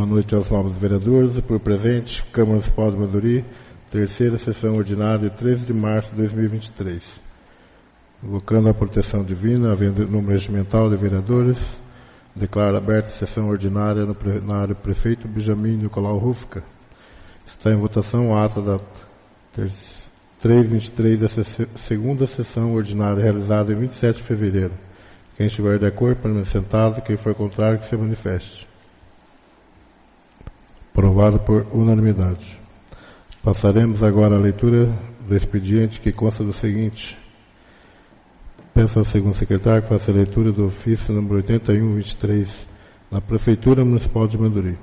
noite aos novos vereadores. Por presente, Câmara Municipal de Manduri, terceira sessão ordinária, 13 de março de 2023. Invocando a proteção divina, havendo número regimental de vereadores, declaro aberta a sessão ordinária na área Prefeito Benjamin Nicolau Rufka. Está em votação o ato da 3/23 dessa segunda sessão ordinária realizada em 27 de fevereiro. Quem estiver de acordo, permaneça sentado. Quem for contrário, que se manifeste. Aprovado por unanimidade. Passaremos agora à leitura do expediente, que consta do seguinte. Peço ao segundo secretário que faça a leitura do ofício número 8123 na Prefeitura Municipal de Manduri.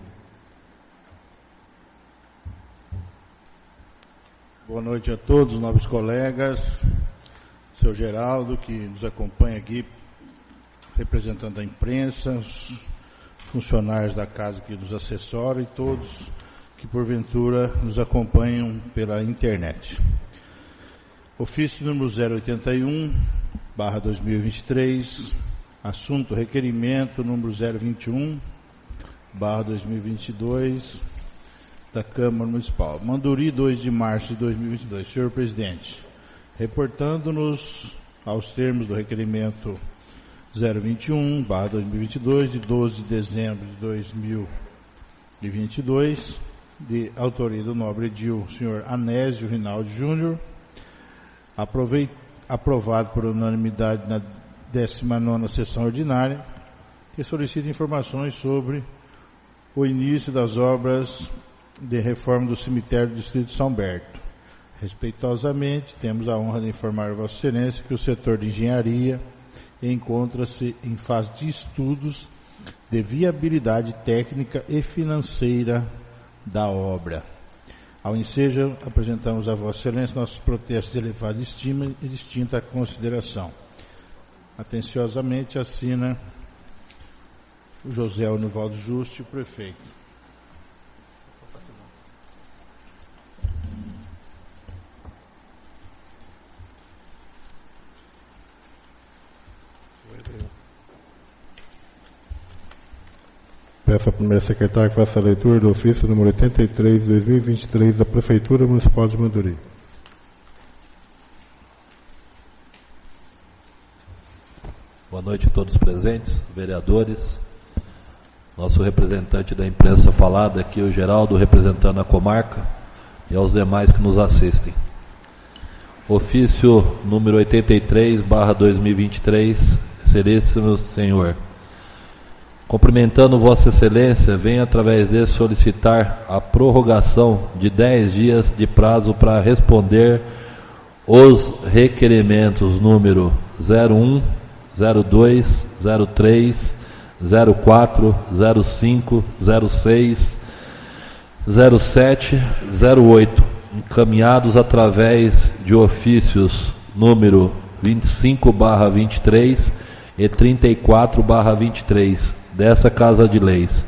Boa noite a todos, nobres colegas, seu Geraldo, que nos acompanha aqui, representando a imprensa, os funcionários da casa que nos assessoram e todos que porventura nos acompanham pela internet. Ofício número 081/2023, assunto requerimento número 021/2022 da Câmara Municipal. Manduri, 2 de março de 2022. Senhor Presidente, reportando-nos aos termos do requerimento 021/2022, de 12 de dezembro de 2022, de autoria do nobre edil, senhor Anésio Rinaldi Júnior, aprovado por unanimidade na 19ª sessão ordinária, que solicita informações sobre o início das obras de reforma do cemitério do Distrito de São Berto. Respeitosamente, temos a honra de informar a Vossa Excelência que o setor de engenharia encontra-se em fase de estudos de viabilidade técnica e financeira da obra. Ao ensejo, apresentamos a Vossa Excelência nossos protestos de elevada estima e distinta consideração. Atenciosamente assina o José Onivaldo Juste, o prefeito. Peço ao primeiro secretário que faça a leitura do ofício número 83/2023 da Prefeitura Municipal de Manduri. Boa noite a todos presentes, vereadores, nosso representante da imprensa falada aqui, o Geraldo, representando a comarca, e aos demais que nos assistem. Ofício número 83/2023, Excelentíssimo Senhor. Cumprimentando Vossa Excelência, venho através dele solicitar a prorrogação de 10 dias de prazo para responder os requerimentos número 01, 02, 03, 04, 05, 06, 07, 08, encaminhados através de ofícios número 25/23 e 34/23 dessa Casa de Leis,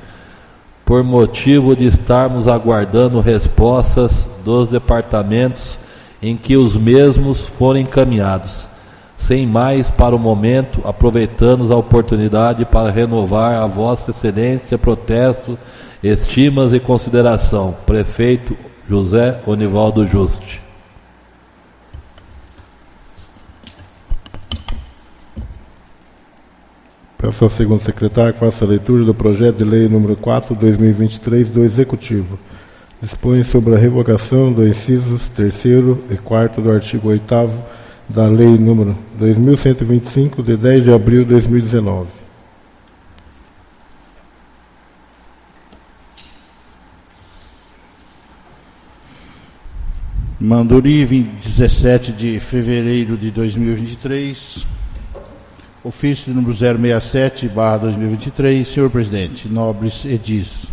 por motivo de estarmos aguardando respostas dos departamentos em que os mesmos foram encaminhados. Sem mais, para o momento, aproveitamos a oportunidade para renovar a Vossa Excelência protesto, estimas e consideração. Prefeito José Onivaldo Juste. Peço ao segundo secretário que faça a leitura do projeto de lei número 4/2023 do Executivo. Dispõe sobre a revogação dos incisos 3º e 4º do artigo 8º da lei número 2125, de 10 de abril de 2019. Manduri, 17 de fevereiro de 2023. Ofício número 067/2023, senhor presidente, nobres edis.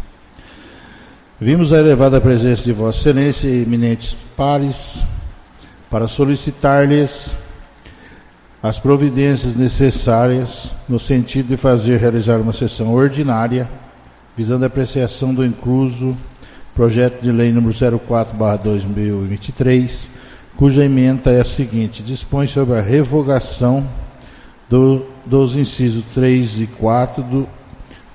Vimos a elevada presença de Vossa Excelência e eminentes pares para solicitar-lhes as providências necessárias no sentido de realizar uma sessão ordinária visando a apreciação do incluso projeto de lei número 04/2023, cuja ementa é a seguinte: dispõe sobre a revogação dos incisos 3 e 4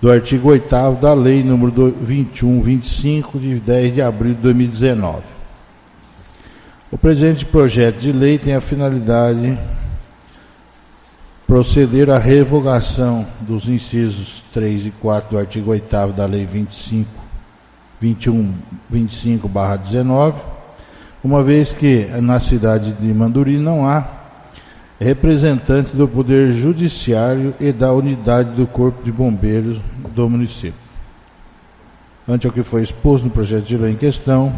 do artigo 8º da Lei nº 2125, de 10 de abril de 2019. O presente projeto de lei tem a finalidade proceder à revogação dos incisos 3 e 4 do artigo 8º da Lei 2125/19, uma vez que na cidade de Manduri não há representante do Poder Judiciário e da unidade do Corpo de Bombeiros do município. Ante o que foi exposto no projeto de lei em questão,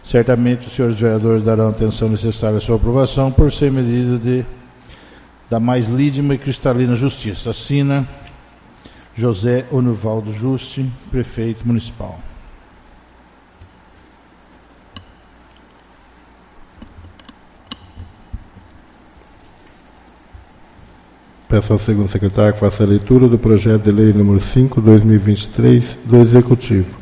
certamente os senhores vereadores darão a atenção necessária à sua aprovação por ser medida da mais lídima e cristalina justiça. Assina José Onivaldo Juste, prefeito municipal. Peço ao segundo secretário que faça a leitura do projeto de lei número 5/2023 do Executivo.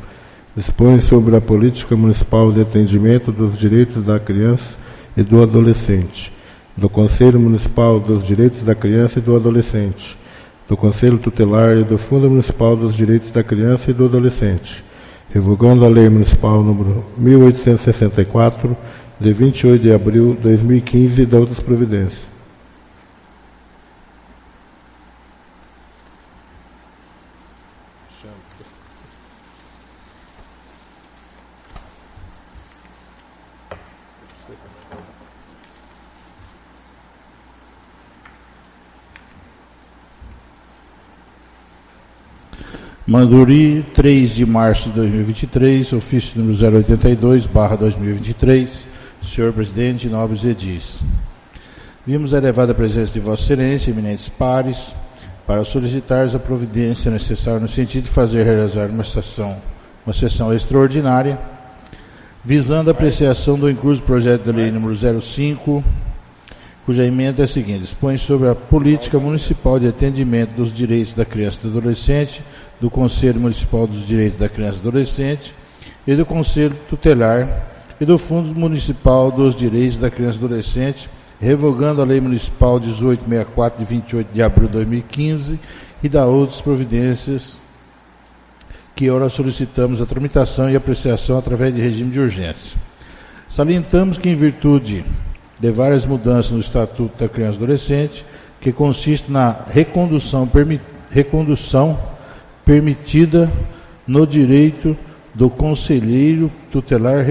Dispõe sobre a política municipal de atendimento dos direitos da criança e do adolescente, do Conselho Municipal dos Direitos da Criança e do Adolescente, do Conselho Tutelar e do Fundo Municipal dos Direitos da Criança e do Adolescente, revogando a Lei Municipal número 1864, de 28 de abril de 2015 e de outras providências. Manduri, 3 de março de 2023, ofício número 082/2023, senhor presidente, nobres edis. Vimos a elevada presença de Vossa Excelência, eminentes pares, para solicitar a providência necessária no sentido de fazer realizar uma sessão extraordinária, visando a apreciação do incluso projeto de lei número 05, cuja emenda é a seguinte: dispõe sobre a política municipal de atendimento dos direitos da criança e do adolescente, do Conselho Municipal dos Direitos da Criança e do Adolescente e do Conselho Tutelar e do Fundo Municipal dos Direitos da Criança e do Adolescente, revogando a Lei Municipal 1864, de 28 de abril de 2015 e da outras providências que ora solicitamos a tramitação e apreciação através de regime de urgência. Salientamos que, em virtude de várias mudanças no Estatuto da Criança e do Adolescente, que consiste na recondução permitida no direito do conselheiro tutelar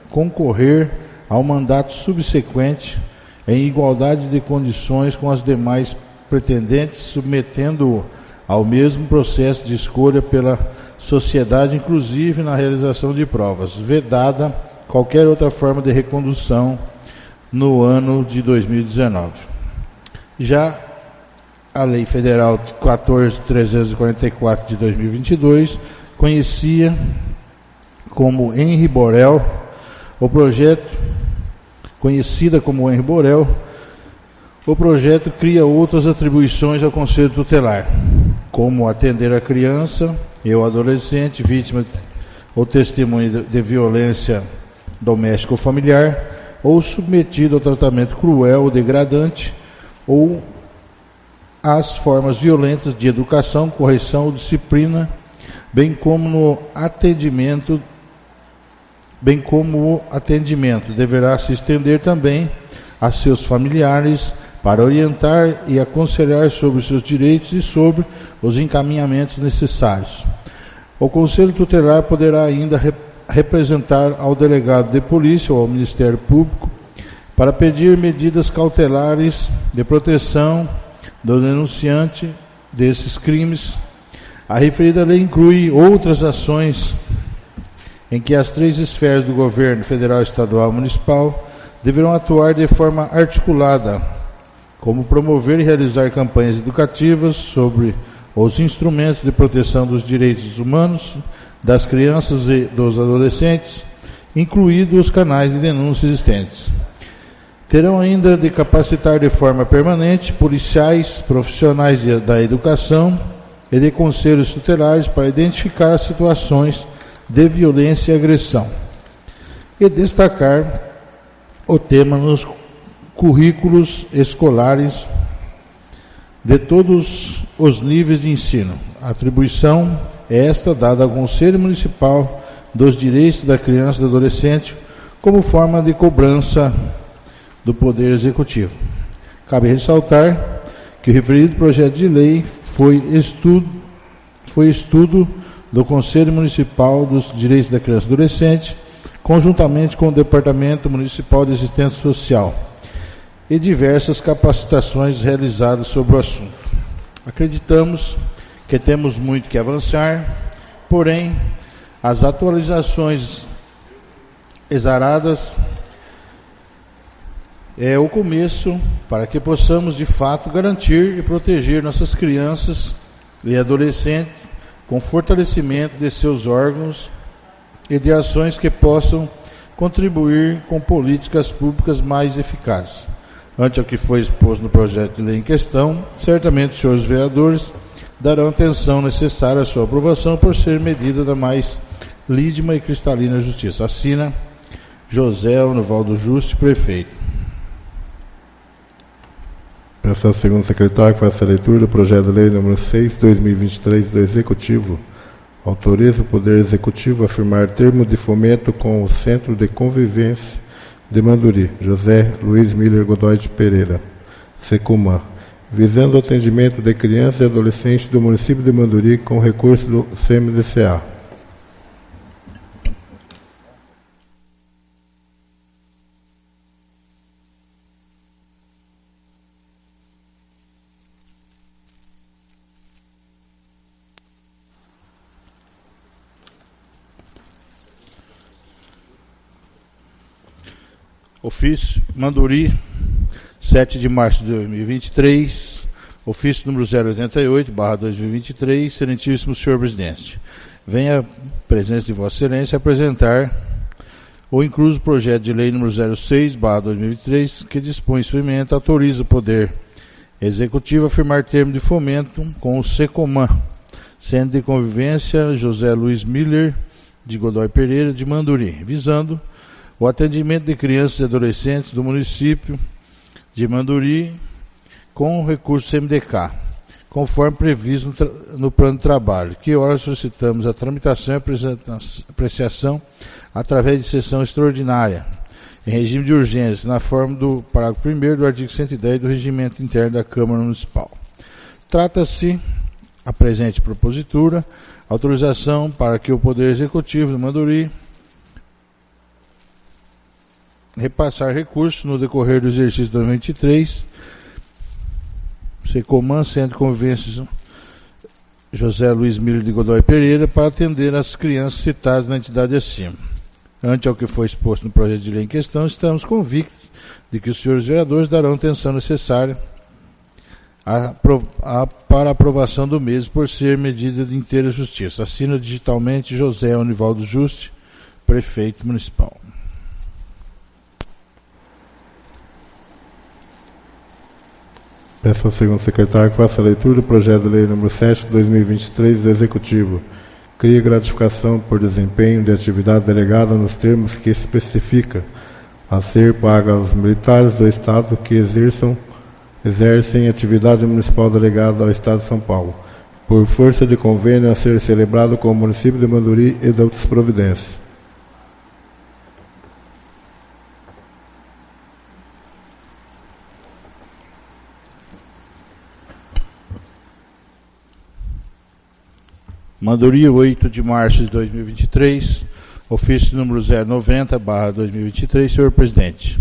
concorrer ao mandato subsequente em igualdade de condições com as demais pretendentes, submetendo-o ao mesmo processo de escolha pela sociedade, inclusive na realização de provas, vedada qualquer outra forma de recondução no ano de 2019. Já a Lei Federal 14.344 de 2022, conhecida como Henri Borel, o projeto cria outras atribuições ao Conselho Tutelar, como atender a criança e o adolescente vítima ou testemunha de violência doméstica ou familiar, ou submetido ao tratamento cruel ou degradante, ou às formas violentas de educação, correção ou disciplina, bem como o atendimento deverá se estender também a seus familiares para orientar e aconselhar sobre os seus direitos e sobre os encaminhamentos necessários. O Conselho Tutelar poderá ainda representar ao delegado de polícia ou ao Ministério Público para pedir medidas cautelares de proteção do denunciante desses crimes. A referida lei inclui outras ações em que as três esferas do governo, federal, estadual e municipal, deverão atuar de forma articulada, como promover e realizar campanhas educativas sobre os instrumentos de proteção dos direitos humanos das crianças e dos adolescentes, incluídos os canais de denúncia existentes. Terão ainda de capacitar de forma permanente policiais, profissionais da educação e de conselhos tutelares para identificar as situações de violência e agressão e destacar o tema nos currículos escolares de todos os níveis de ensino. A atribuição é esta dada ao Conselho Municipal dos Direitos da Criança e do Adolescente como forma de cobrança do Poder Executivo. Cabe ressaltar que o referido projeto de lei foi estudo do Conselho Municipal dos Direitos da Criança e do Adolescente, conjuntamente com o Departamento Municipal de Assistência Social, e diversas capacitações realizadas sobre o assunto. Acreditamos que temos muito que avançar, porém, as atualizações exaradas é o começo para que possamos, de fato, garantir e proteger nossas crianças e adolescentes com fortalecimento de seus órgãos e de ações que possam contribuir com políticas públicas mais eficazes. Ante ao que foi exposto no projeto de lei em questão, certamente os senhores vereadores darão atenção necessária à sua aprovação por ser medida da mais lídima e cristalina justiça. Assina José Onivaldo Juste, prefeito. Peço ao segundo secretário que faça a leitura do projeto de lei número 6/2023 do Executivo. Autoriza o Poder Executivo a afirmar termo de fomento com o Centro de Convivência de Manduri, José Luiz Miller Godoy de Pereira, Secumã, visando o atendimento de crianças e adolescentes do município de Manduri com recurso do CMDCA. Ofício Manduri, 7 de março de 2023, ofício número 088/2023, excelentíssimo senhor presidente. Venha a presença de Vossa Excelência apresentar o incluso projeto de lei número 06/2023, que dispõe sua emenda, autoriza o Poder Executivo a firmar termo de fomento com o SECOMAN, Centro de Convivência José Luiz Miller de Godoy Pereira de Manduri, visando o atendimento de crianças e adolescentes do município de Manduri com recurso CMDK, conforme previsto no plano de trabalho, que ora solicitamos a tramitação e apreciação através de sessão extraordinária, em regime de urgência, na forma do parágrafo 1º do artigo 110 do Regimento Interno da Câmara Municipal. Trata-se, a presente propositura, autorização para que o Poder Executivo de Manduri repassar recursos no decorrer do exercício 2023, SECOMAN, Centro de Convivência José Luiz Miller de Godoy Pereira, para atender as crianças citadas na entidade acima. Ante ao que foi exposto no projeto de lei em questão, estamos convictos de que os senhores vereadores darão atenção necessária para a aprovação do mesmo, por ser medida de inteira justiça. Assina digitalmente José Onivaldo Juste, prefeito municipal. Peço ao segundo secretário que faça a leitura do projeto de lei número 7/2023 do Executivo. Cria gratificação por desempenho de atividade delegada nos termos que especifica a ser paga aos militares do Estado que exercem atividade municipal delegada ao Estado de São Paulo, por força de convênio a ser celebrado com o município de Manduri e de outras providências. Manduri, 8 de março de 2023, ofício número 090/2023, senhor presidente.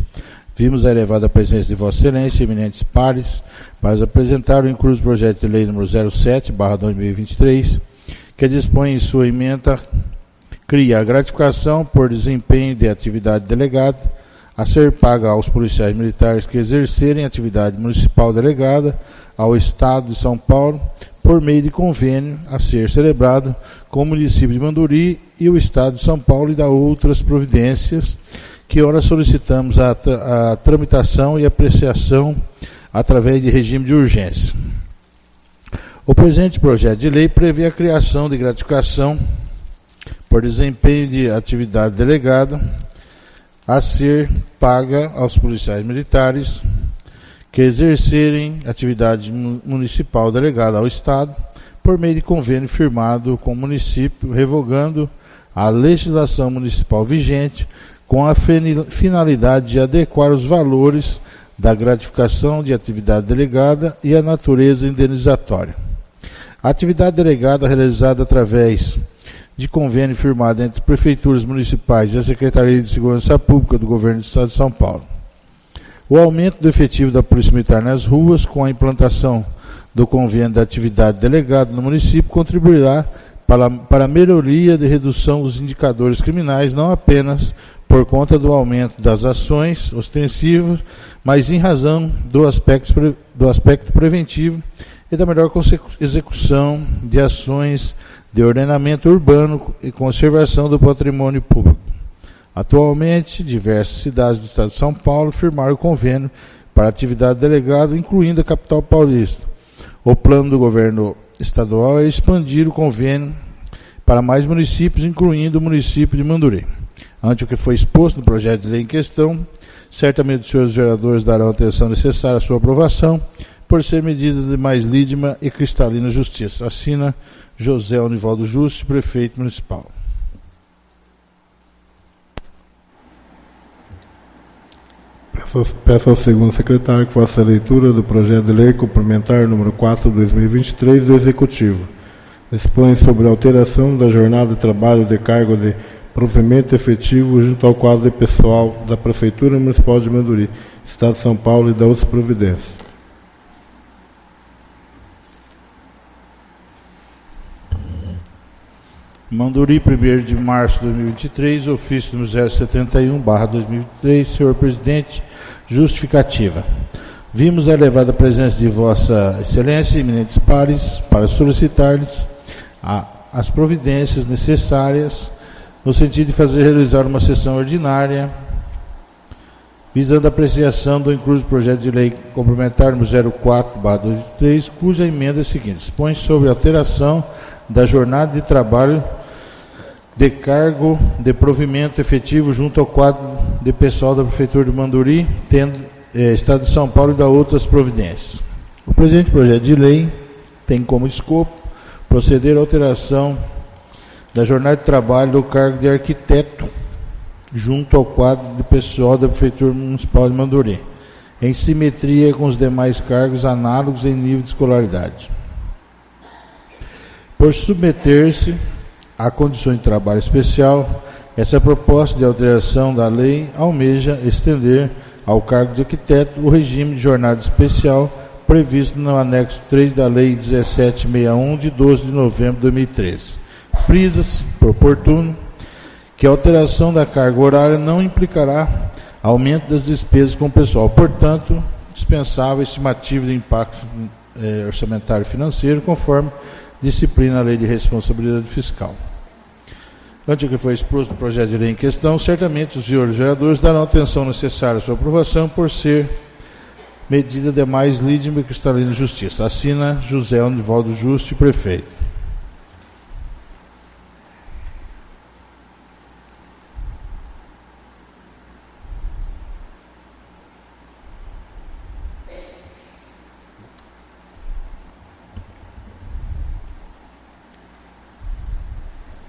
Vimos a elevada presença de Vossa Excelência, eminentes pares, para apresentar o incluso projeto de lei número 07/2023, que dispõe em sua emenda, cria a gratificação por desempenho de atividade delegada a ser paga aos policiais militares que exercerem atividade municipal delegada ao Estado de São Paulo, por meio de convênio a ser celebrado com o município de Manduri e o Estado de São Paulo, e da outras providências, que ora solicitamos a tramitação e apreciação através de regime de urgência. O presente projeto de lei prevê a criação de gratificação por desempenho de atividade delegada a ser paga aos policiais militares que exercerem atividade municipal delegada ao Estado por meio de convênio firmado com o município, revogando a legislação municipal vigente com a finalidade de adequar os valores da gratificação de atividade delegada e a natureza indenizatória. A atividade delegada realizada através de convênio firmado entre prefeituras municipais e a Secretaria de Segurança Pública do Governo do Estado de São Paulo. O aumento do efetivo da Polícia Militar nas ruas, com a implantação do convênio da atividade delegada no município, contribuirá para a melhoria de redução dos indicadores criminais, não apenas por conta do aumento das ações ostensivas, mas em razão do aspecto preventivo e da melhor execução de ações de ordenamento urbano e conservação do patrimônio público. Atualmente, diversas cidades do Estado de São Paulo firmaram convênio para atividade delegada, incluindo a capital paulista. O plano do governo estadual é expandir o convênio para mais municípios, incluindo o município de Manduri. Ante o que foi exposto no projeto de lei em questão, certamente os senhores vereadores darão a atenção necessária à sua aprovação, por ser medida de mais lídima e cristalina justiça. Assina José Onivaldo Juste, prefeito municipal. Peço ao segundo secretário que faça a leitura do projeto de lei complementar número 4 de 2023 do Executivo. Dispõe sobre a alteração da jornada de trabalho de cargo de provimento efetivo junto ao quadro de pessoal da Prefeitura Municipal de Manduri, Estado de São Paulo, e da outras providências. Manduri, 1º de março de 2023, ofício número 071/2023, senhor presidente, justificativa. Vimos a elevada presença de Vossa Excelência, eminentes pares, para solicitar-lhes as providências necessárias no sentido de fazer realizar uma sessão ordinária visando a apreciação do incluso projeto de lei complementar número 04/2023, cuja emenda é a seguinte: dispõe sobre alteração da jornada de trabalho de cargo de provimento efetivo junto ao quadro de pessoal da Prefeitura de Manduri, Estado de São Paulo, e da outras providências. O presente projeto de lei tem como escopo proceder à alteração da jornada de trabalho do cargo de arquiteto junto ao quadro de pessoal da Prefeitura Municipal de Manduri, em simetria com os demais cargos análogos em nível de escolaridade. Por submeter-se a condições de trabalho especial, essa proposta de alteração da lei almeja estender ao cargo de arquiteto o regime de jornada especial previsto no anexo 3 da Lei 1761, de 12 de novembro de 2013. Frisa-se, por oportuno, que a alteração da carga horária não implicará aumento das despesas com o pessoal, portanto, dispensável a estimativa de impacto orçamentário e financeiro, conforme disciplina a Lei de Responsabilidade Fiscal. Ante o que foi exposto no projeto de lei em questão, certamente os senhores vereadores darão a atenção necessária à sua aprovação, por ser medida de mais lídima e cristalina justiça. Assina José Onivaldo Juste, prefeito.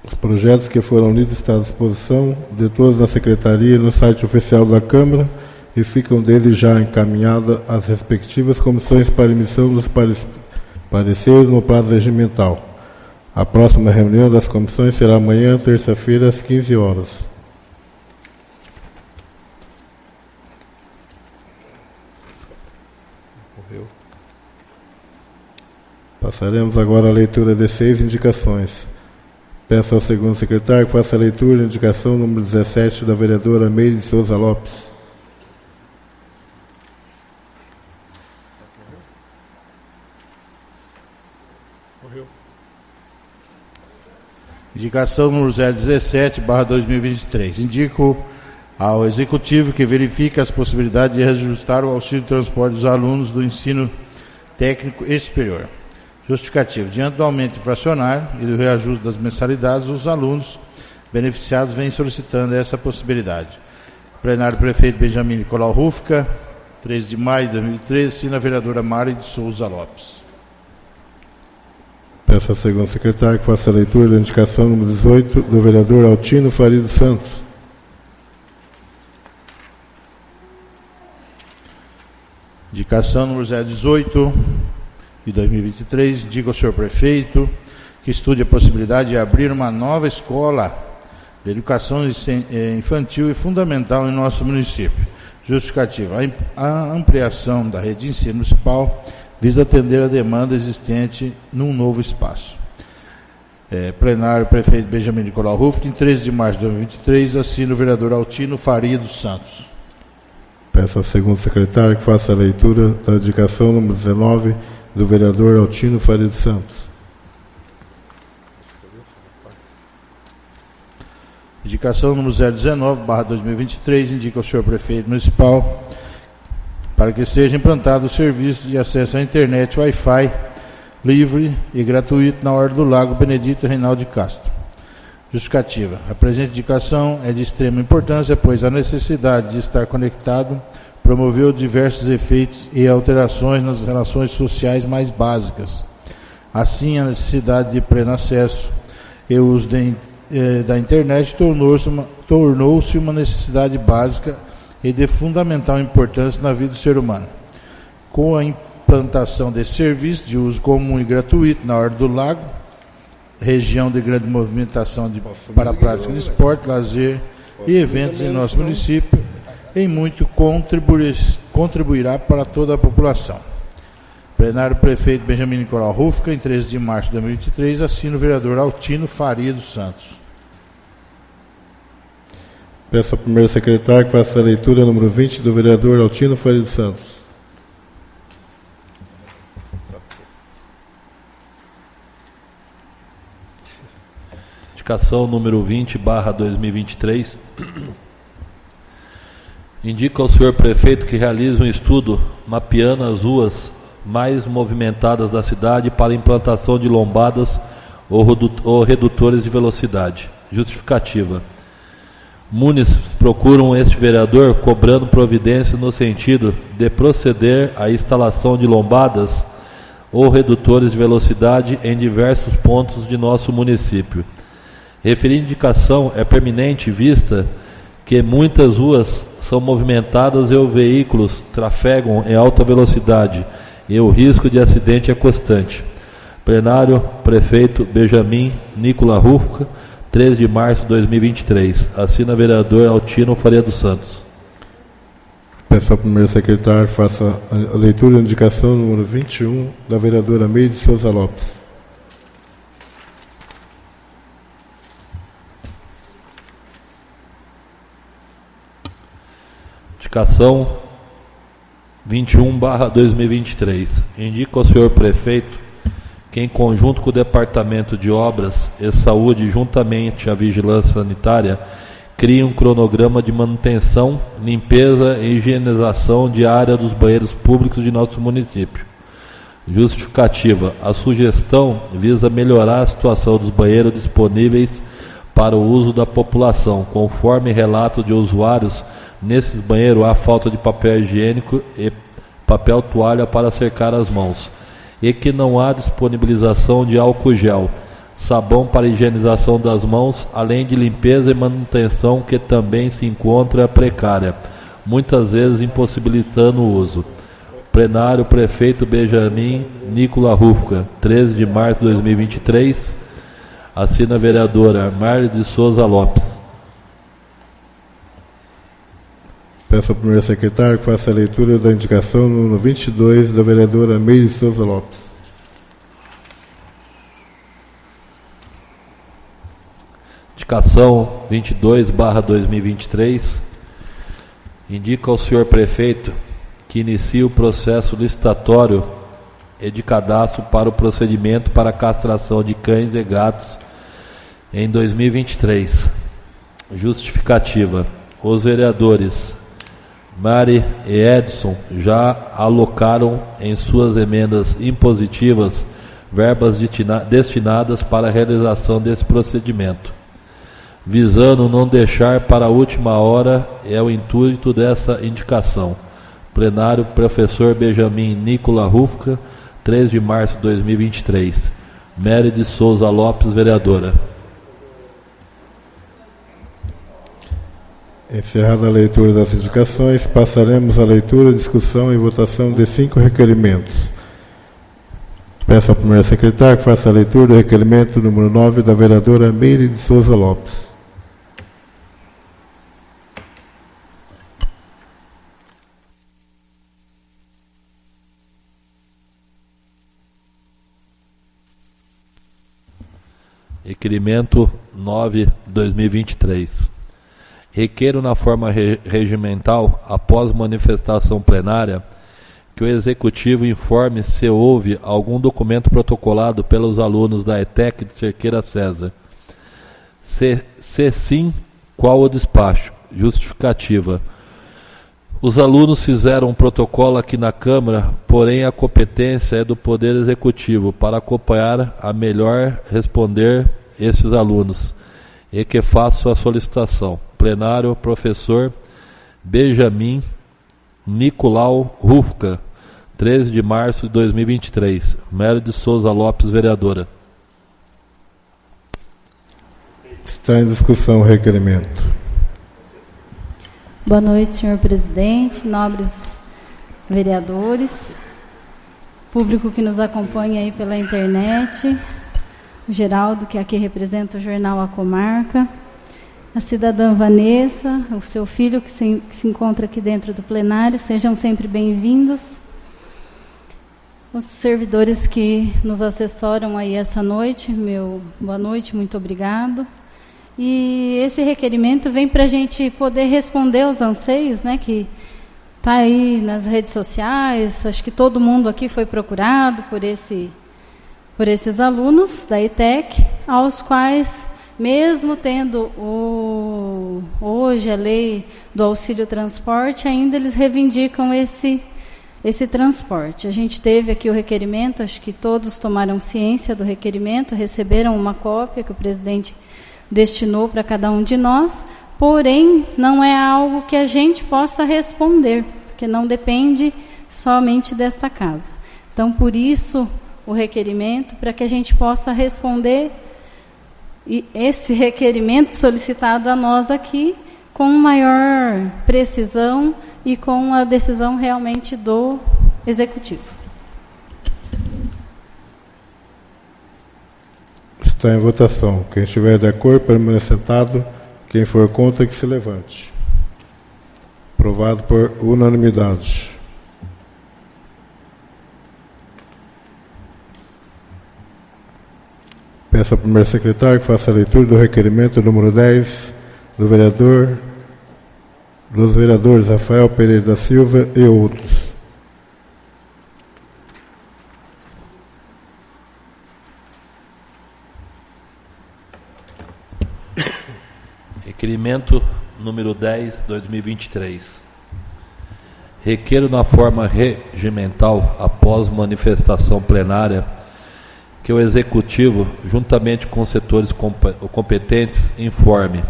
Os projetos que foram lidos estão à disposição de todos na Secretaria e no site oficial da Câmara e ficam desde já encaminhadas às respectivas comissões para emissão dos pareceres no prazo regimental. A próxima reunião das comissões será amanhã, terça-feira, às 15 horas. Passaremos agora à leitura de 6 indicações. Peço ao segundo secretário que faça a leitura da indicação número 17 da vereadora Meire de Souza Lopes. Indicação número 017/2023. Indico ao Executivo que verifique as possibilidades de reajustar o auxílio de transporte dos alunos do ensino técnico e superior. Justificativo: diante do aumento inflacionário e do reajuste das mensalidades, os alunos beneficiados vêm solicitando essa possibilidade. Plenário Prefeito Benjamin Nicolau Rufka, 13 de maio de 2013, assina a vereadora Mari de Souza Lopes. Peço ao segundo secretário que faça a leitura da indicação número 18 do vereador Altino Faria dos Santos. Indicação número 018 de 2023, indica ao senhor prefeito que estude a possibilidade de abrir uma nova escola de educação infantil e fundamental em nosso município. Justificativa: a ampliação da rede de ensino municipal visa atender a demanda existente num novo espaço. Plenário, prefeito Benjamin Nicolau Rufkin, em 13 de março de 2023, assina o vereador Altino Faria dos Santos. Peço ao segundo secretário que faça a leitura da indicação número 19 do vereador Altino Faria dos Santos. Indicação número 019/2023, indica ao senhor prefeito municipal para que seja implantado o serviço de acesso à internet Wi-Fi livre e gratuito na Orla do Lago Benedito Reinaldo de Castro. Justificativa: a presente indicação é de extrema importância, pois a necessidade de estar conectado promoveu diversos efeitos e alterações nas relações sociais mais básicas. Assim, a necessidade de pleno acesso e uso da internet tornou-se uma necessidade básica e de fundamental importância na vida do ser humano. Com a implantação desse serviço de uso comum e gratuito na Orla do Lago, região de grande movimentação para a prática de esporte, lazer e eventos em nosso município, em muito contribuirá para toda a população. Plenário, prefeito Benjamin Nicolau Rufkin, em 13 de março de 2023, assina o vereador Altino Faria dos Santos. Peço ao primeiro secretário que faça a leitura número 20 do vereador Altino Faria dos Santos. Indicação número 20/2023. Indica ao senhor prefeito que realize um estudo mapeando as ruas mais movimentadas da cidade para implantação de lombadas ou redutores de velocidade. Justificativa: munícipes procuram este vereador cobrando providência no sentido de proceder à instalação de lombadas ou redutores de velocidade em diversos pontos de nosso município. Referida indicação é pertinente vista que muitas ruas são movimentadas e os veículos trafegam em alta velocidade e o risco de acidente é constante. Plenário, prefeito Benjamin Nicolau Rufkin, 13 de março de 2023. Assina vereador Altino Faria dos Santos. Peço ao primeiro secretário que faça a leitura da indicação número 21 da vereadora Meire de Souza Lopes. Indicação 21/2023. Indica ao senhor prefeito que, em conjunto com o Departamento de Obras e Saúde, juntamente à Vigilância Sanitária, crie um cronograma de manutenção, limpeza e higienização diária dos banheiros públicos de nosso município. Justificativa: a sugestão visa melhorar a situação dos banheiros disponíveis para o uso da população. Conforme relato de usuários, nesses banheiros há falta de papel higiênico e papel toalha para secar as mãos, e que não há disponibilização de álcool gel, sabão para higienização das mãos, além de limpeza e manutenção, que também se encontra precária, muitas vezes impossibilitando o uso. Plenário, prefeito Benjamin Nicolau Rufkin, 13 de março de 2023. Assina a vereadora Mari de Souza Lopes. Peço ao primeiro secretário que faça a leitura da indicação número 22 da vereadora Meire de Souza Lopes. Indicação 22/2023. Indica ao senhor prefeito que inicie o processo licitatório e de cadastro para o procedimento para a castração de cães e gatos em 2023. Justificativa: os vereadores Mari e Edson já alocaram em suas emendas impositivas verbas destinadas para a realização desse procedimento. Visando não deixar para a última hora é o intuito dessa indicação. Plenário, professor Benjamin Nicola Rufka, 3 de março de 2023. Mary de Souza Lopes, vereadora. Encerrada a leitura das indicações, passaremos à leitura, discussão e votação de 5 requerimentos. Peço ao primeiro secretário que faça a leitura do requerimento número 9 da vereadora Meire de Souza Lopes. Requerimento 9/2023. Requeiro na forma regimental, após manifestação plenária, que o Executivo informe se houve algum documento protocolado pelos alunos da ETEC de Cerqueira César. Se sim, qual o despacho? Justificativa. Os alunos fizeram um protocolo aqui na Câmara, porém a competência é do Poder Executivo para acompanhar a melhor responder esses alunos, e que faço a solicitação. Plenário, professor Benjamin Nicolau Rufka, 13 de março de 2023. Mary de Souza Lopes, vereadora. Está em discussão o requerimento. Boa noite, senhor presidente, nobres vereadores, público que nos acompanha aí pela internet, o Geraldo, que aqui representa o jornal A Comarca, a cidadã Vanessa, o seu filho que se encontra aqui dentro do plenário, sejam sempre bem-vindos. Os servidores que nos assessoram aí essa noite, boa noite, muito obrigado. E esse requerimento vem para a gente poder responder aos anseios, né, que está aí nas redes sociais. Acho que todo mundo aqui foi procurado por esses alunos da ETEC, aos quais, mesmo tendo hoje a lei do auxílio transporte, ainda eles reivindicam esse transporte. A gente teve aqui o requerimento, acho que todos tomaram ciência do requerimento, receberam uma cópia que o presidente destinou para cada um de nós, porém não é algo que a gente possa responder, porque não depende somente desta casa. Então, por isso, o requerimento, para que a gente possa responder esse requerimento solicitado a nós aqui, com maior precisão e com a decisão realmente do Executivo. Está em votação. Quem estiver de acordo, permaneça sentado. Quem for contra, que se levante. Aprovado por unanimidade. Peço ao primeiro secretário que faça a leitura do requerimento número 10 dos vereadores Rafael Pereira da Silva e outros. Requerimento número 10/2023. Requeiro na forma regimental, após manifestação plenária, que o Executivo, juntamente com os setores competentes, informe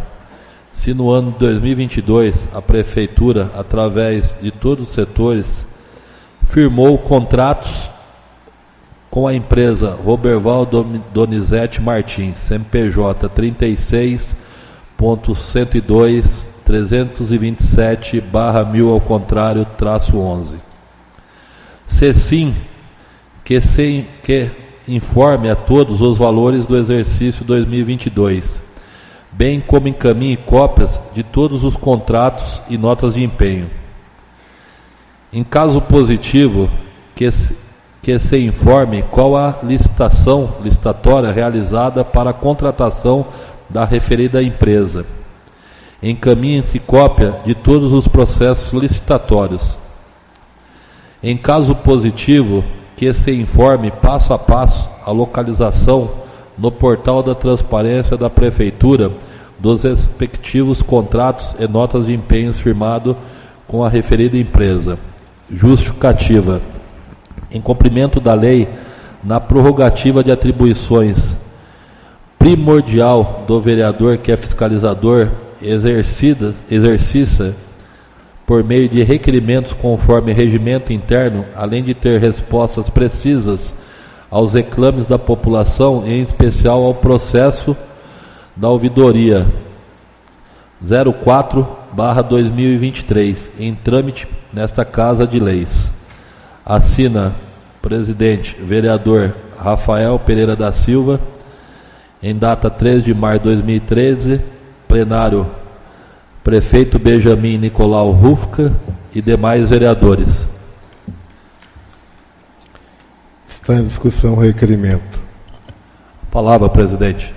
se no ano de 2022 a Prefeitura, através de todos os setores, firmou contratos com a empresa Roberval Donizete Martins, CNPJ 36.102.327/1000 ao contrário, -11. Se sim, que informe a todos os valores do exercício 2022, bem como encaminhe cópias de todos os contratos e notas de empenho. Em caso positivo, que se informe qual a licitatória realizada para a contratação da referida empresa. Encaminhe-se cópia de todos os processos licitatórios. Em caso positivo, que se informe passo a passo a localização no portal da transparência da Prefeitura dos respectivos contratos e notas de empenhos firmados com a referida empresa. Justificativa. Em cumprimento da lei, na prorrogativa de atribuições primordial do vereador que é fiscalizador exercita por meio de requerimentos conforme regimento interno, além de ter respostas precisas aos reclames da população, em especial ao processo da ouvidoria 04/2023, em trâmite nesta Casa de Leis. Assina presidente, vereador Rafael Pereira da Silva, em data 3 de março de 2013, plenário prefeito Benjamin Nicolau Rufka e demais vereadores. Está em discussão o requerimento. Palavra, presidente.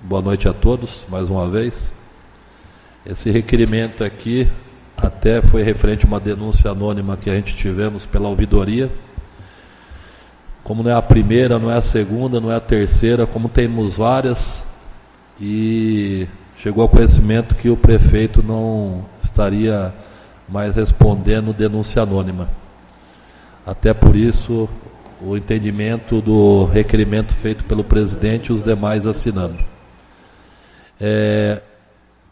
Boa noite a todos, mais uma vez. Esse requerimento aqui até foi referente a uma denúncia anônima que a gente tivemos pela ouvidoria. Como não é a primeira, não é a segunda, não é a terceira, como temos várias, e chegou ao conhecimento que o prefeito não estaria mais respondendo denúncia anônima. Até por isso, o entendimento do requerimento feito pelo presidente e os demais assinando.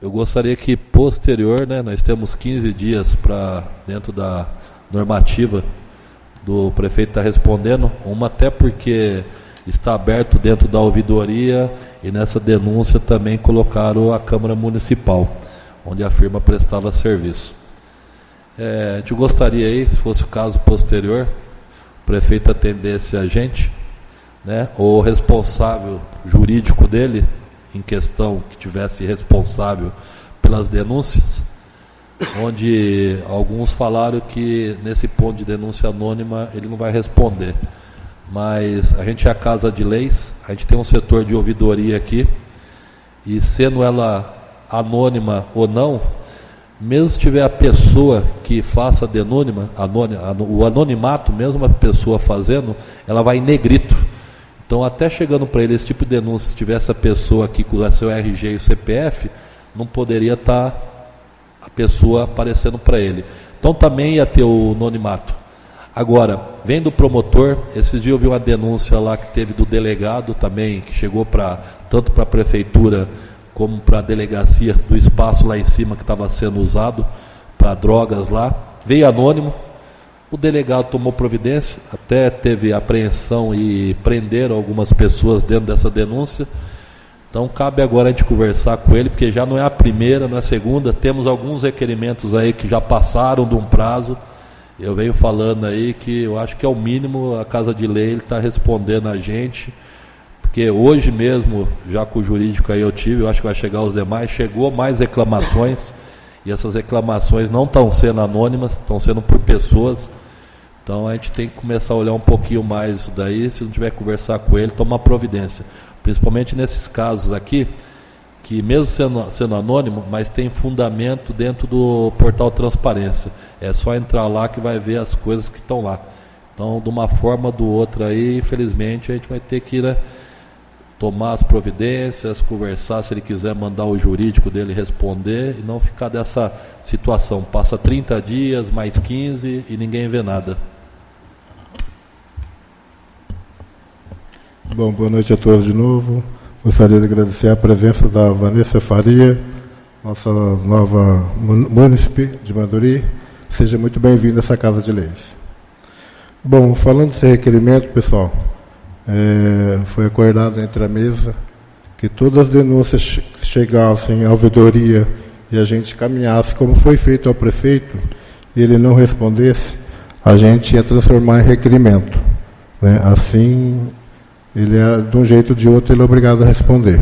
Eu gostaria que posterior, nós temos 15 dias para, dentro da normativa do prefeito estar respondendo, até porque está aberto dentro da ouvidoria, e nessa denúncia também colocaram a Câmara Municipal, onde a firma prestava serviço. A gente gostaria aí, se fosse o caso posterior, o prefeito atendesse a gente, ou o responsável jurídico dele, em questão, que tivesse responsável pelas denúncias, onde alguns falaram que nesse ponto de denúncia anônima ele não vai responder. Mas a gente é a Casa de Leis, a gente tem um setor de ouvidoria aqui, e sendo ela anônima ou não, mesmo se tiver a pessoa que faça o anonimato, mesmo a pessoa fazendo, ela vai em negrito. Então, até chegando para ele esse tipo de denúncia, se tivesse a pessoa aqui com o seu RG e o CPF, não poderia estar a pessoa aparecendo para ele. Então, também ia ter o anonimato. Agora, vem do promotor, esses dias eu vi uma denúncia lá que teve do delegado também, que chegou tanto para a prefeitura como para a delegacia, do espaço lá em cima que estava sendo usado para drogas lá. Veio anônimo, o delegado tomou providência, até teve apreensão e prenderam algumas pessoas dentro dessa denúncia. Então cabe agora a gente conversar com ele, porque já não é a primeira, não é a segunda, temos alguns requerimentos aí que já passaram de um prazo. Eu venho falando aí que eu acho que é o mínimo, a Casa de Lei está respondendo a gente, porque hoje mesmo, já com o jurídico aí eu acho que vai chegar os demais, chegou mais reclamações, e essas reclamações não estão sendo anônimas, estão sendo por pessoas. Então a gente tem que começar a olhar um pouquinho mais isso daí, se não tiver que conversar com ele, tomar providência. Principalmente nesses casos aqui, que mesmo sendo anônimo, mas tem fundamento dentro do portal Transparência. É só entrar lá que vai ver as coisas que estão lá. Então, de uma forma ou do outra aí, infelizmente, a gente vai ter que tomar as providências, conversar, se ele quiser mandar o jurídico dele responder, e não ficar dessa situação. Passa 30 dias, mais 15 e ninguém vê nada. Bom, boa noite a todos de novo. Gostaria de agradecer a presença da Vanessa Faria, nossa nova munícipe de Manduri. Seja muito bem-vindo a essa Casa de Leis. Bom, falando desse requerimento, pessoal, foi acordado entre a mesa que todas as denúncias que chegassem à ouvidoria e a gente caminhasse como foi feito ao prefeito, e ele não respondesse, a gente ia transformar em requerimento. Assim, ele de um jeito ou de outro, ele é obrigado a responder.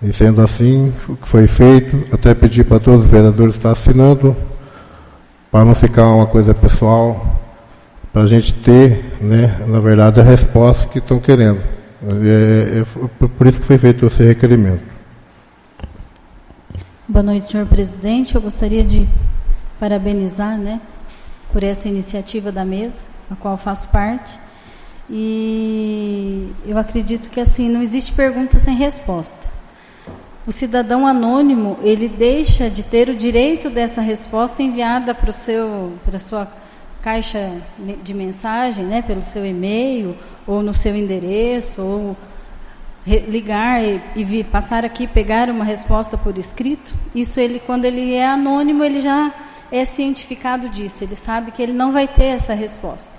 E sendo assim, o que foi feito, até pedir para todos os vereadores estar assinando, para não ficar uma coisa pessoal, para a gente ter, na verdade, a resposta que estão querendo. Por isso que foi feito esse requerimento. Boa noite, senhor presidente. Eu gostaria de parabenizar, por essa iniciativa da mesa, a qual faço parte. E eu acredito que assim não existe pergunta sem resposta. O cidadão anônimo, ele deixa de ter o direito dessa resposta enviada para a sua caixa de mensagem, pelo seu e-mail, ou no seu endereço, ou ligar e passar aqui, pegar uma resposta por escrito, isso quando ele é anônimo, ele já é cientificado disso, ele sabe que ele não vai ter essa resposta.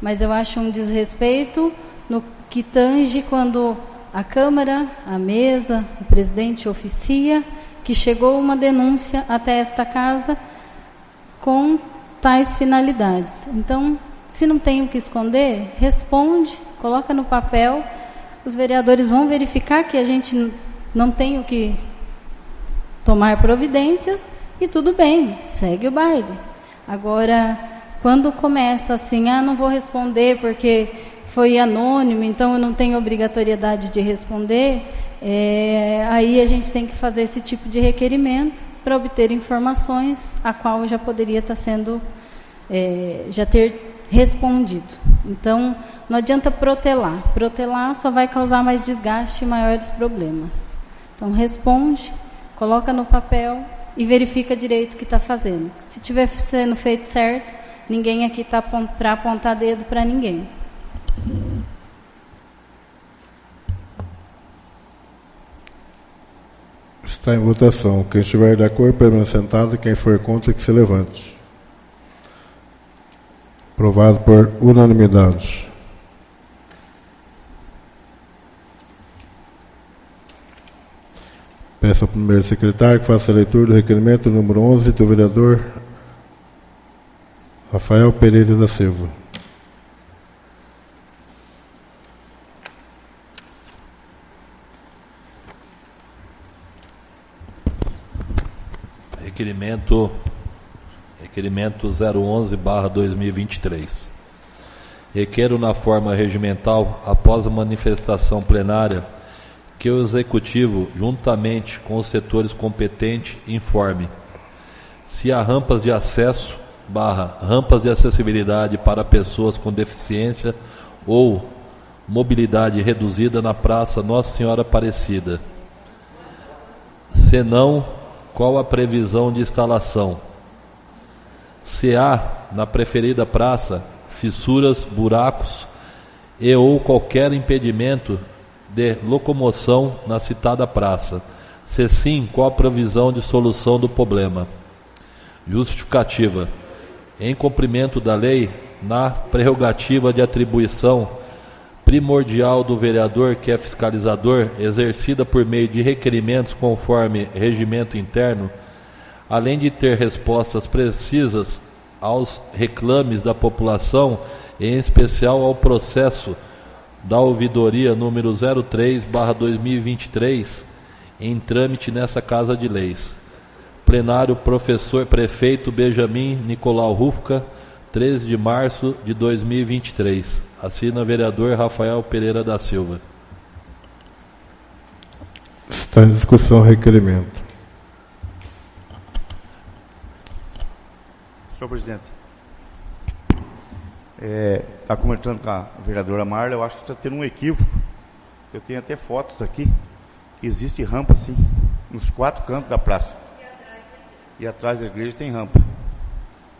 Mas eu acho um desrespeito no que tange quando a Câmara, a mesa, o presidente oficia que chegou uma denúncia até esta casa com tais finalidades. Então, se não tem o que esconder, responde, coloca no papel, os vereadores vão verificar que a gente não tem o que tomar providências e tudo bem, segue o baile. Agora, quando começa assim, não vou responder porque foi anônimo, então eu não tenho obrigatoriedade de responder, aí a gente tem que fazer esse tipo de requerimento para obter informações a qual já poderia estar sendo, já ter respondido. Então, não adianta protelar. Protelar só vai causar mais desgaste e maiores problemas. Então, responde, coloca no papel e verifica direito o que está fazendo. Se estiver sendo feito certo, ninguém aqui está para apontar dedo para ninguém. Está em votação. Quem estiver de acordo, permaneça sentado. Quem for contra, que se levante. Aprovado por unanimidade. Peço ao primeiro secretário que faça a leitura do requerimento número 11 do vereador Rafael Pereira da Silva. Requerimento 011/2023. Requero na forma regimental, após a manifestação plenária, que o Executivo, juntamente com os setores competentes, informe se há rampas de acesso / rampas de acessibilidade para pessoas com deficiência ou mobilidade reduzida na Praça Nossa Senhora Aparecida. Se não, qual a previsão de instalação? Se há, na preferida praça, fissuras, buracos e ou qualquer impedimento de locomoção na citada praça. Se sim, qual a previsão de solução do problema? Justificativa. Em cumprimento da lei, na prerrogativa de atribuição primordial do vereador, que é fiscalizador, exercida por meio de requerimentos conforme regimento interno, além de ter respostas precisas aos reclames da população, em especial ao processo da ouvidoria número 03/2023, em trâmite nessa Casa de Leis. Plenário, professor prefeito Benjamin Nicolau Rufka, 13 de março de 2023. Assina vereador Rafael Pereira da Silva. Está em discussão o requerimento. Senhor presidente, está conversando com a vereadora Marla, eu acho que está tendo um equívoco. Eu tenho até fotos aqui. Existe rampa, sim, nos 4 cantos da praça. E atrás da igreja tem rampa.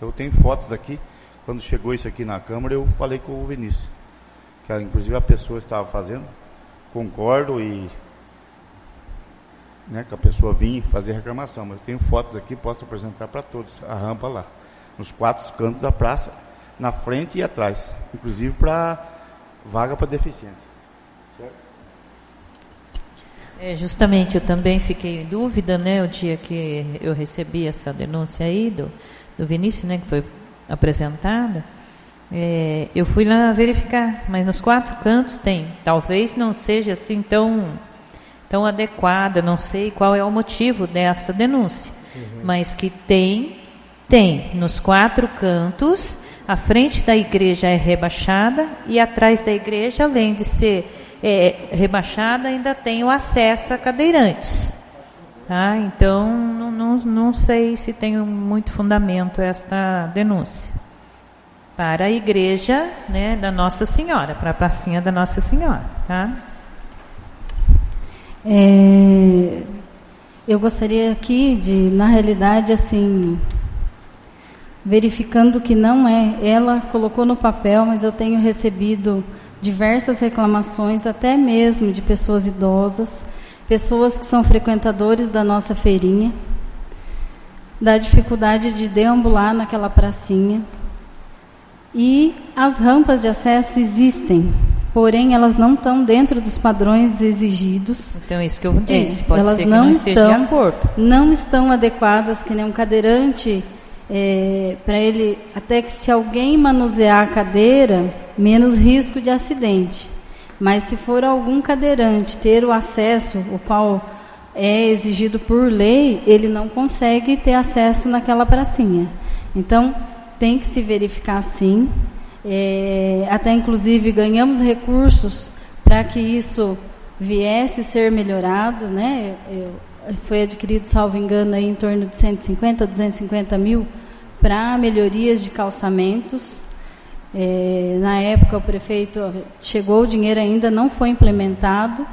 Eu tenho fotos aqui. Quando chegou isso aqui na Câmara, eu falei com o Vinícius, que inclusive a pessoa estava fazendo. Concordo e que a pessoa vinha fazer reclamação, mas eu tenho fotos aqui, posso apresentar para todos, a rampa lá, nos 4 cantos da praça, na frente e atrás, inclusive para vaga para deficiente. Certo? Justamente, eu também fiquei em dúvida, o dia que eu recebi essa denúncia aí do Vinícius, que foi apresentada, eu fui lá verificar, mas nos 4 cantos tem, talvez não seja assim tão adequada, não sei qual é o motivo dessa denúncia, mas que tem nos 4 cantos, a frente da igreja é rebaixada e atrás da igreja, além de ser rebaixada, ainda tem o acesso a cadeirantes. Tá? Então, não sei se tem muito fundamento esta denúncia. Para a igreja da Nossa Senhora, para a pracinha da Nossa Senhora. Tá? Eu gostaria aqui de, na realidade, assim, verificando que não ela colocou no papel, mas eu tenho recebido diversas reclamações, até mesmo de pessoas idosas, pessoas que são frequentadores da nossa feirinha, da dificuldade de deambular naquela pracinha. E as rampas de acesso existem, porém elas não estão dentro dos padrões exigidos. Então, isso que eu disse, pode elas ser que não esteja de acordo. Não estão adequadas, que nem um cadeirante, para ele, até que se alguém manusear a cadeira, menos risco de acidente. Mas se for algum cadeirante ter o acesso, o qual é exigido por lei, ele não consegue ter acesso naquela pracinha. Então, tem que se verificar sim. Até inclusive ganhamos recursos para que isso viesse a ser melhorado, né? Foi adquirido, salvo engano, aí, em torno de 150, 250 mil para melhorias de calçamentos. Na época o prefeito chegou o dinheiro, ainda não foi implementado.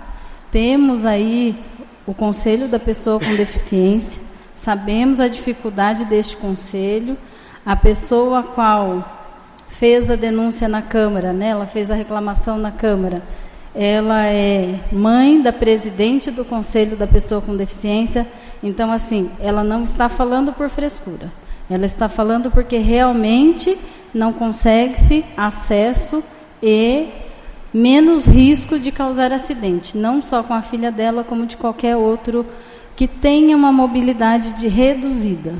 Temos aí o Conselho da Pessoa com Deficiência, sabemos a dificuldade deste conselho. A pessoa a qual fez a denúncia na Câmara, né, ela fez a reclamação na Câmara, ela é mãe da presidente do Conselho da Pessoa com Deficiência. Então, assim, ela não está falando por frescura, ela está falando porque realmente não consegue-se acesso e menos risco de causar acidente, não só com a filha dela, como de qualquer outro que tenha uma mobilidade reduzida.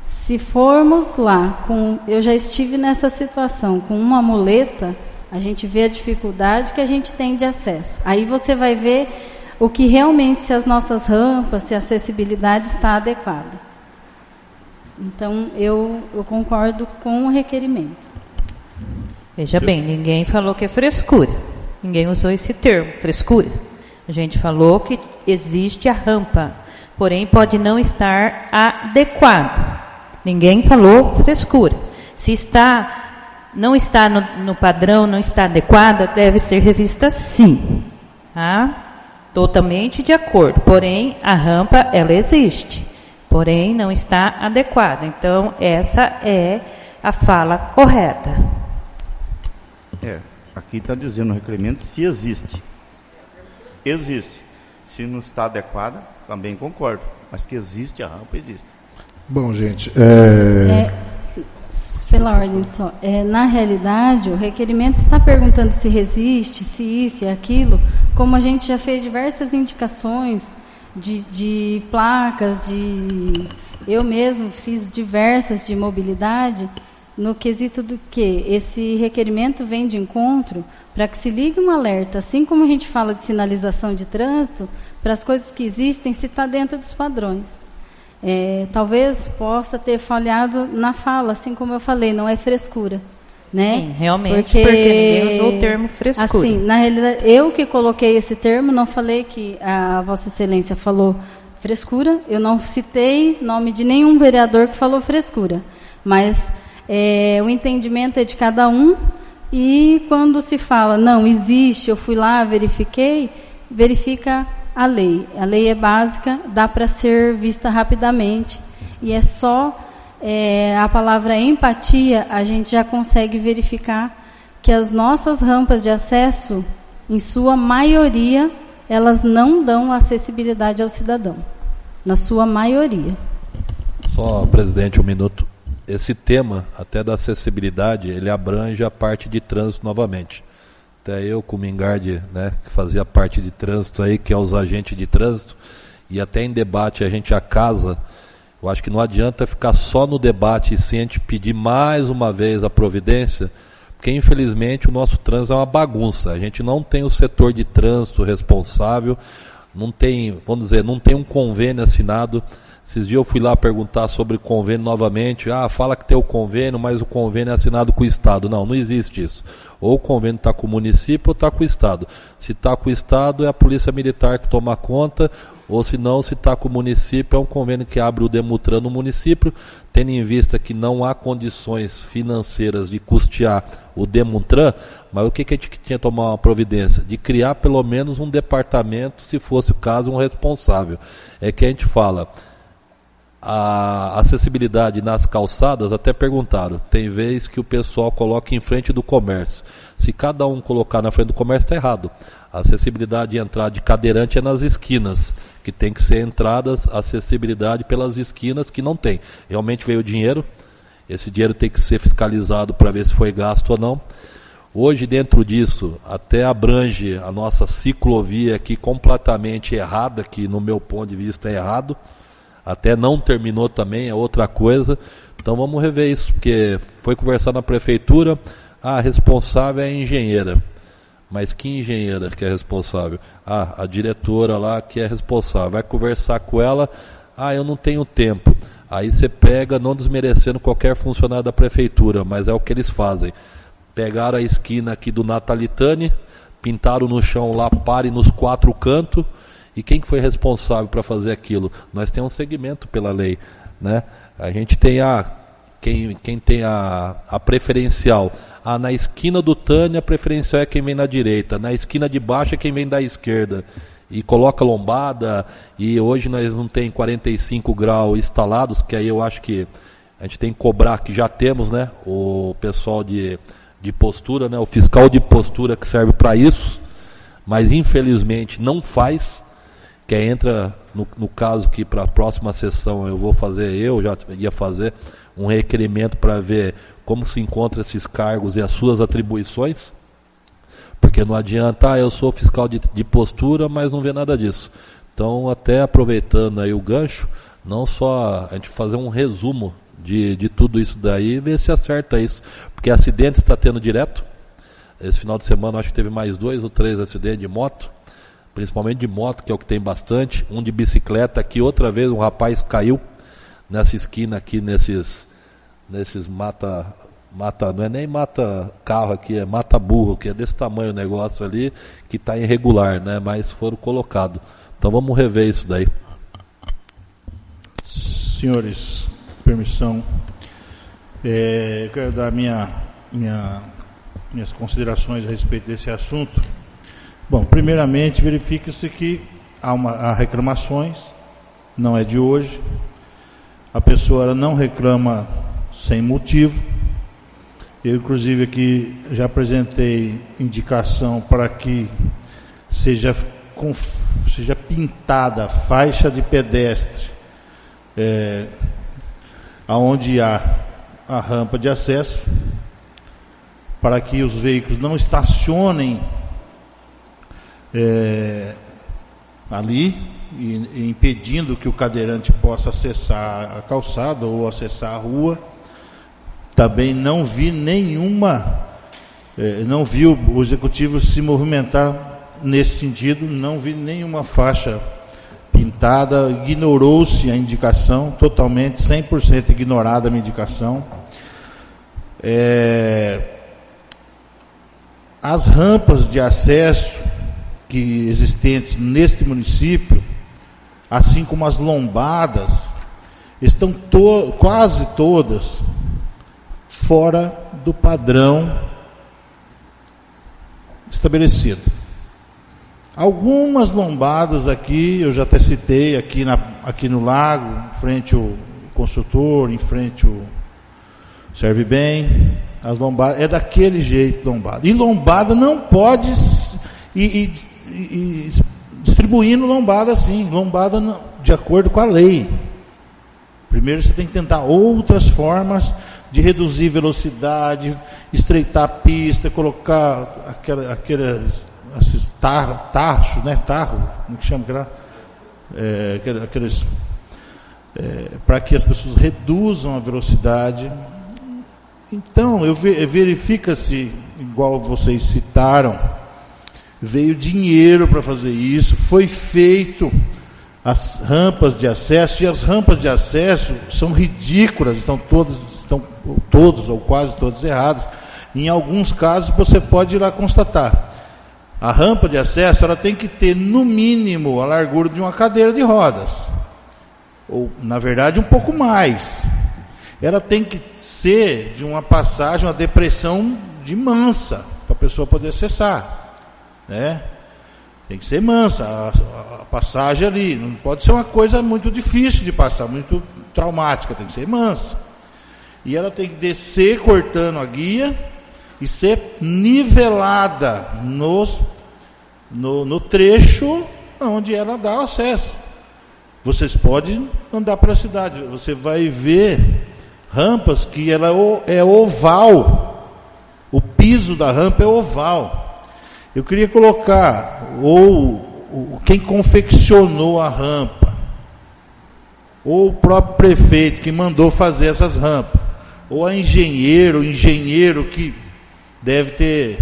Se formos lá, eu já estive nessa situação, com uma muleta, a gente vê a dificuldade que a gente tem de acesso. Aí você vai ver o que realmente, se as nossas rampas, se a acessibilidade está adequada. Então, eu concordo com o requerimento. Veja bem, ninguém falou que é frescura. Ninguém usou esse termo, frescura. A gente falou que existe a rampa, porém pode não estar adequado. Ninguém falou frescura. Se não está no padrão, não está adequada, deve ser revista sim. Tá? Totalmente de acordo. Porém, a rampa, ela existe. Porém, não está adequada. Então, essa é a fala correta. Aqui está dizendo no requerimento se existe. Existe. Se não está adequada, também concordo. Mas que existe, a rampa existe. Bom, gente, pela ordem só, na realidade, o requerimento está perguntando se resiste, se isso e aquilo, como a gente já fez diversas indicações de placas, eu mesmo fiz diversas de mobilidade, no quesito do que esse requerimento vem de encontro para que se ligue um alerta, assim como a gente fala de sinalização de trânsito, para as coisas que existem, se está dentro dos padrões. Talvez possa ter falhado na fala, assim como eu falei, não é frescura, né? Sim, realmente, porque ninguém usou o termo frescura. Assim, na realidade, eu que coloquei esse termo, não falei que a Vossa Excelência falou frescura, eu não citei nome de nenhum vereador que falou frescura, mas o entendimento é de cada um, e quando se fala, não, existe, eu fui lá, verifiquei, verifica a lei. A lei é básica, dá para ser vista rapidamente, e é só a palavra empatia, a gente já consegue verificar que as nossas rampas de acesso, em sua maioria, elas não dão acessibilidade ao cidadão, na sua maioria. Só, presidente, um minuto. Esse tema, até da acessibilidade, ele abrange a parte de trânsito novamente. Até eu, com o Mingardi, né, que fazia parte de trânsito aí, que é os agentes de trânsito, e até em debate a gente acasa. Eu acho que não adianta ficar só no debate e sem a gente pedir mais uma vez a providência, porque infelizmente o nosso trânsito é uma bagunça. A gente não tem o setor de trânsito responsável, não tem, vamos dizer, não tem um convênio assinado. Esses dias eu fui lá perguntar sobre convênio novamente. Fala que tem o convênio, mas o convênio é assinado com o Estado. Não, não existe isso. Ou o convênio está com o município ou está com o Estado. Se está com o Estado, é a Polícia Militar que toma conta, ou se não, se está com o município, é um convênio que abre o Demutran no município, tendo em vista que não há condições financeiras de custear o Demutran. Mas o que a gente tinha que tomar uma providência? De criar pelo menos um departamento, se fosse o caso, um responsável. É que a gente fala, A acessibilidade nas calçadas, até perguntaram, tem vez que o pessoal coloca em frente do comércio. Se cada um colocar na frente do comércio, está errado. A acessibilidade de entrada de cadeirante é nas esquinas, que tem que ser entradas, acessibilidade pelas esquinas que não tem. Realmente veio o dinheiro, esse dinheiro tem que ser fiscalizado para ver se foi gasto ou não. Hoje, dentro disso, até abrange a nossa ciclovia aqui completamente errada, que no meu ponto de vista é errado. Até não terminou também, é outra coisa. Então vamos rever isso, porque foi conversar na prefeitura, a responsável é a engenheira. Mas que engenheira que é responsável? A diretora lá que é responsável. Vai conversar com ela, eu não tenho tempo. Aí você pega, não desmerecendo qualquer funcionário da prefeitura, mas é o que eles fazem. Pegaram a esquina aqui do Natalitane, pintaram no chão lá, pare nos 4 cantos. E quem que foi responsável para fazer aquilo? Nós temos um segmento pela lei, né? A gente tem quem tem a preferencial. Na esquina do Tânia, a preferencial é quem vem na direita. Na esquina de baixo é quem vem da esquerda. E coloca lombada. E hoje nós não tem 45 graus instalados, que aí eu acho que a gente tem que cobrar, que já temos, né? O pessoal de postura, né? O fiscal de postura que serve para isso. Mas infelizmente não faz. Que entra no caso que para a próxima sessão eu já ia fazer um requerimento para ver como se encontram esses cargos e as suas atribuições, porque não adianta, eu sou fiscal de postura, mas não vê nada disso. Então, até aproveitando aí o gancho, não só a gente fazer um resumo de tudo isso daí e ver se acerta isso, porque acidentes está tendo direto. Esse final de semana acho que teve mais 2 ou 3 acidentes de moto, principalmente de moto, que é o que tem bastante, um de bicicleta, que outra vez um rapaz caiu nessa esquina aqui, nesses mata, não é nem mata carro aqui, é mata burro, que é desse tamanho o negócio ali, que está irregular, né? Mas foram colocados. Então vamos rever isso daí. Senhores, permissão, eu quero dar minhas considerações a respeito desse assunto. Bom, primeiramente, verifica-se que há reclamações, não é de hoje. A pessoa ela não reclama sem motivo. Eu, inclusive, aqui já apresentei indicação para que seja pintada a faixa de pedestre aonde há a rampa de acesso, para que os veículos não estacionem ali, impedindo que o cadeirante possa acessar a calçada ou acessar a rua. Também não vi não vi o executivo se movimentar nesse sentido, não vi nenhuma faixa pintada, ignorou-se a indicação, totalmente, 100% ignorada a minha indicação. As rampas de acesso que existentes neste município, assim como as lombadas, estão quase todas fora do padrão estabelecido. Algumas lombadas aqui, eu já até citei, aqui no Lago, em frente ao construtor, em frente ao Serve Bem, as lombadas, é daquele jeito lombada. E lombada não pode distribuindo lombada assim, lombada de acordo com a lei. Primeiro você tem que tentar outras formas de reduzir velocidade, estreitar a pista, colocar esses tarros, né? Tarro, como que chama? Para que as pessoas reduzam a velocidade. Então, verifica-se, igual vocês citaram, veio dinheiro para fazer isso, foi feito as rampas de acesso, e as rampas de acesso são ridículas, estão todos ou quase todos errados. Em alguns casos você pode ir lá constatar. A rampa de acesso ela tem que ter no mínimo a largura de uma cadeira de rodas, ou na verdade um pouco mais. Ela tem que ser de uma passagem, uma depressão de mansa, para a pessoa poder acessar, né? Tem que ser mansa a passagem ali, não pode ser uma coisa muito difícil de passar, muito traumática, tem que ser mansa. E ela tem que descer cortando a guia e ser nivelada no trecho onde ela dá o acesso. Vocês podem andar pela cidade, você vai ver rampas que ela é oval, o piso da rampa é oval. Eu queria colocar quem confeccionou a rampa, ou o próprio prefeito que mandou fazer essas rampas, ou o engenheiro que deve ter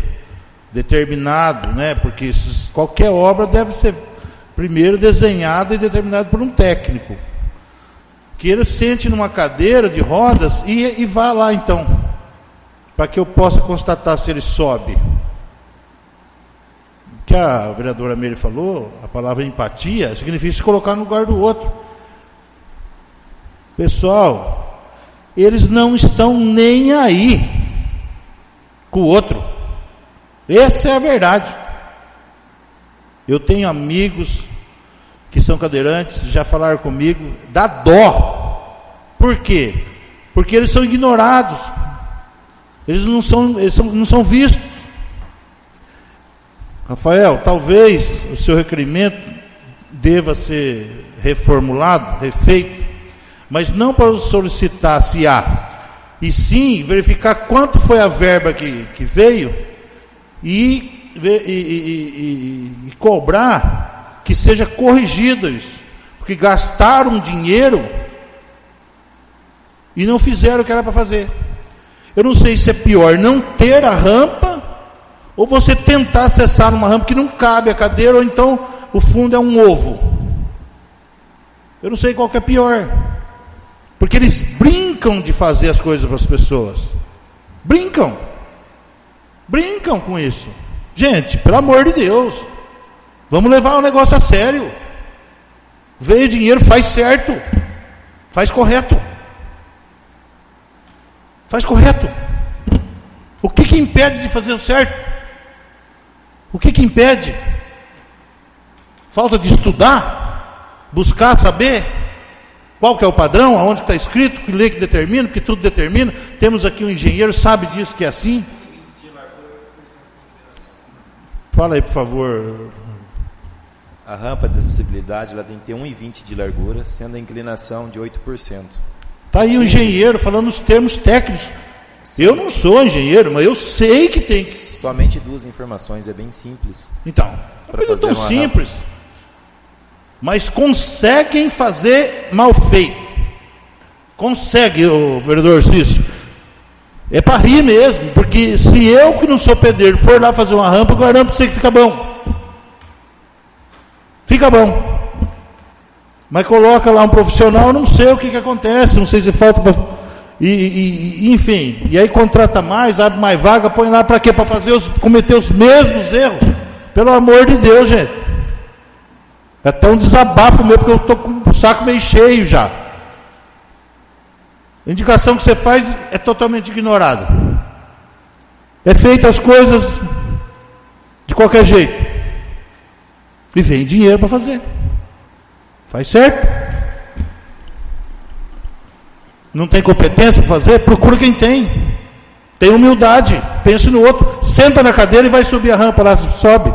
determinado, né? Porque qualquer obra deve ser primeiro desenhada e determinada por um técnico. Que ele sente numa cadeira de rodas e vá lá então, para que eu possa constatar se ele sobe. O que a vereadora Meire falou, a palavra empatia, significa se colocar no lugar do outro. Pessoal, eles não estão nem aí com o outro. Essa é a verdade. Eu tenho amigos que são cadeirantes, já falaram comigo, dá dó. Por quê? Porque eles são ignorados. Eles não são vistos. Rafael, talvez o seu requerimento deva ser reformulado, refeito, mas não para solicitar se há, e sim verificar quanto foi a verba que veio e cobrar que seja corrigido isso, porque gastaram dinheiro e não fizeram o que era para fazer. Eu não sei se é pior não ter a rampa ou você tentar acessar uma rampa que não cabe a cadeira, ou então o fundo é um ovo. Eu não sei qual que é pior, porque eles brincam de fazer as coisas para as pessoas, brincam com isso. Gente, pelo amor de Deus, vamos levar o negócio a sério. Veio dinheiro, faz certo, faz correto. O que impede de fazer o certo? O que impede? Falta de estudar, buscar saber qual que é o padrão, aonde está escrito, que lei que determina, porque tudo determina. Temos aqui um engenheiro, sabe disso que é assim. Fala aí, por favor. A rampa de acessibilidade ela tem que ter 1,20 de largura, sendo a inclinação de 8%. Está aí o engenheiro falando os termos técnicos. Sim. Eu não sou engenheiro, mas eu sei que tem que... Somente 2 informações, é bem simples. Então, não é tão simples. Rampa. Mas conseguem fazer mal feito. Consegue, o vereador Cícero. É para rir mesmo, porque se eu que não sou pedreiro for lá fazer uma rampa, eu garanto para você que fica bom. Fica bom. Mas coloca lá um profissional, não sei o que acontece, não sei se falta para... enfim, e aí contrata mais, abre mais vaga, põe lá para quê? Para cometer os mesmos erros. Pelo amor de Deus, gente. É até um desabafo meu, porque eu estou com o saco meio cheio já. A indicação que você faz é totalmente ignorada. É feita as coisas de qualquer jeito. E vem dinheiro para fazer. Faz certo? Não tem competência para fazer? Procura quem tem. Tem humildade. Pense no outro. Senta na cadeira e vai subir a rampa lá, sobe.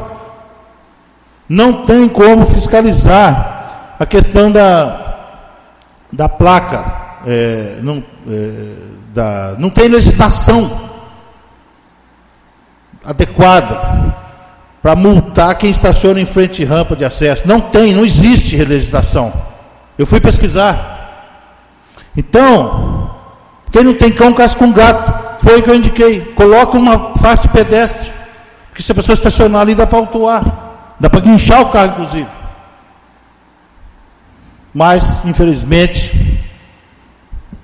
Não tem como fiscalizar a questão da placa. Não tem legislação adequada para multar quem estaciona em frente de rampa de acesso. Não existe legislação. Eu fui pesquisar. Então, quem não tem cão, casca com gato. Foi o que eu indiquei. Coloca uma faixa de pedestre, porque se a pessoa estacionar ali, dá para autuar, dá para guinchar o carro, inclusive. Mas, infelizmente,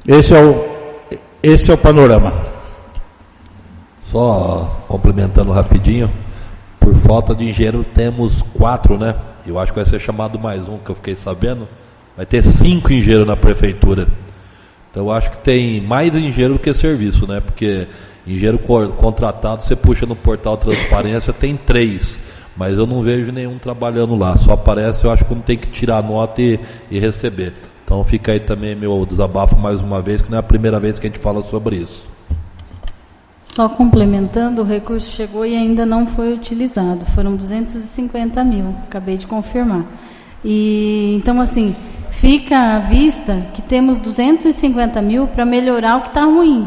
esse é o panorama. Só complementando rapidinho, por falta de engenheiro temos 4, né? Eu acho que vai ser chamado mais um, que eu fiquei sabendo. Vai ter 5 engenheiros na prefeitura. Então eu acho que tem mais engenheiro do que serviço, né? Porque engenheiro contratado, você puxa no portal Transparência, tem 3. Mas eu não vejo nenhum trabalhando lá. Só aparece, eu acho, como tem que tirar nota e receber. Então Então fica aí também meu desabafo mais uma vez, que não é a primeira vez que a gente fala sobre isso. Só complementando, o recurso chegou e ainda não foi utilizado. Foram 250 mil, acabei de confirmar. E então, assim, fica à vista que temos 250 mil para melhorar o que está ruim.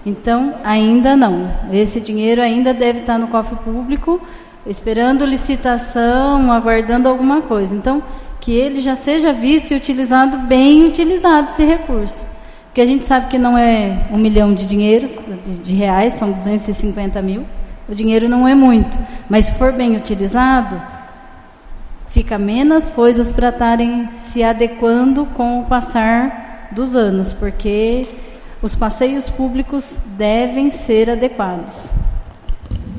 Então, ainda não. Esse dinheiro ainda deve estar no cofre público, esperando licitação, aguardando alguma coisa. Então, que ele já seja visto e utilizado, bem utilizado esse recurso. Porque a gente sabe que não é 1 milhão de reais, são 250 mil. O dinheiro não é muito. Mas se for bem utilizado, fica menos coisas para estarem se adequando com o passar dos anos. Porque os passeios públicos devem ser adequados.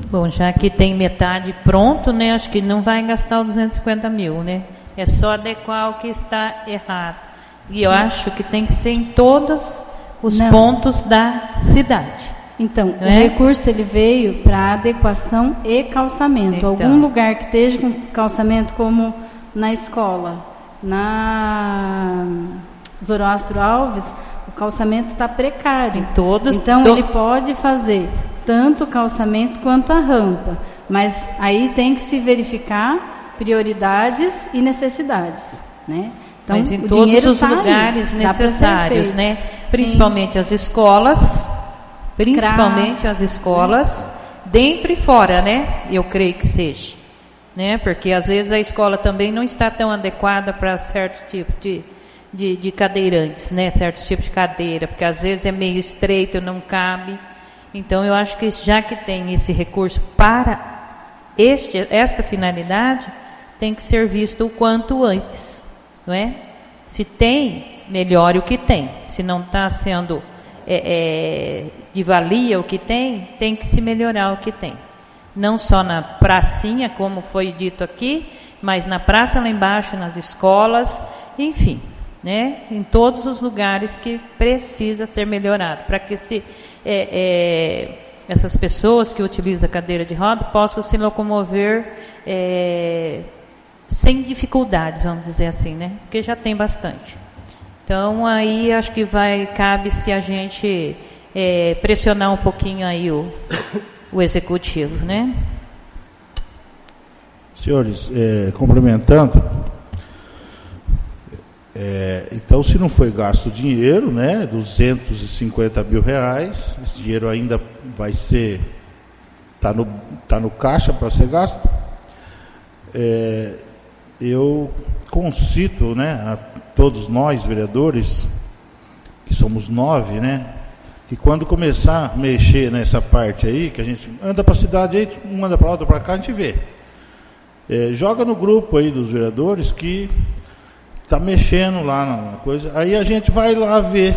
Bom, já que tem metade pronto, né? Acho que não vai gastar os 250 mil, né? É só adequar o que está errado. E eu acho que tem que ser em todos os pontos da cidade. Então, o recurso ele veio para adequação e calçamento. Então, algum lugar que esteja com calçamento, como na escola, na Zoroastro Alves, o calçamento está precário. Em todos. Então, ele pode fazer tanto o calçamento quanto a rampa. Mas aí tem que se verificar prioridades e necessidades, né? Então, mas em todos os lugares necessários, né? Principalmente as escolas, dentro e fora, né? Eu creio que seja, né? Porque às vezes a escola também não está tão adequada para certos tipos de cadeirantes, né? Certos tipos de cadeira, porque às vezes é meio estreito, não cabe. Então eu acho que já que tem esse recurso para esta finalidade, tem que ser visto o quanto antes. Não é? Se tem, melhore o que tem. Se não está sendo de valia o que tem que se melhorar o que tem. Não só na pracinha, como foi dito aqui, mas na praça lá embaixo, nas escolas, enfim, né? Em todos os lugares que precisa ser melhorado, para que essas pessoas que utilizam a cadeira de roda possam se locomover sem dificuldades, vamos dizer assim, né? Porque já tem bastante. Então, aí acho que cabe se a gente pressionar um pouquinho aí o executivo, né? Senhores, complementando, então, se não foi gasto dinheiro, né? 250 mil reais, esse dinheiro ainda vai ser, tá no caixa para ser gasto. Eu concito, né, a todos nós vereadores, que somos 9, né, que quando começar a mexer nessa parte aí, que a gente anda para a cidade aí, um anda para lá, outro para cá, a gente vê. Joga no grupo aí dos vereadores que está mexendo lá na coisa, aí a gente vai lá ver,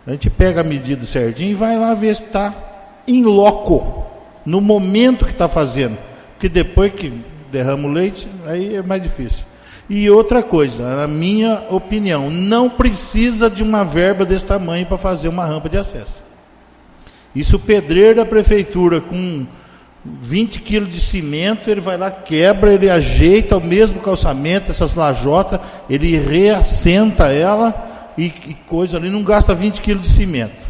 a gente pega a medida certinho e vai lá ver se está em loco, no momento que está fazendo, porque depois que derrama o leite, aí é mais difícil. E outra coisa, na minha opinião, não precisa de uma verba desse tamanho para fazer uma rampa de acesso. Isso o pedreiro da prefeitura com 20 quilos de cimento, ele vai lá, quebra, ele ajeita o mesmo calçamento, essas lajotas, ele reassenta ela e coisa ali, não gasta 20 quilos de cimento.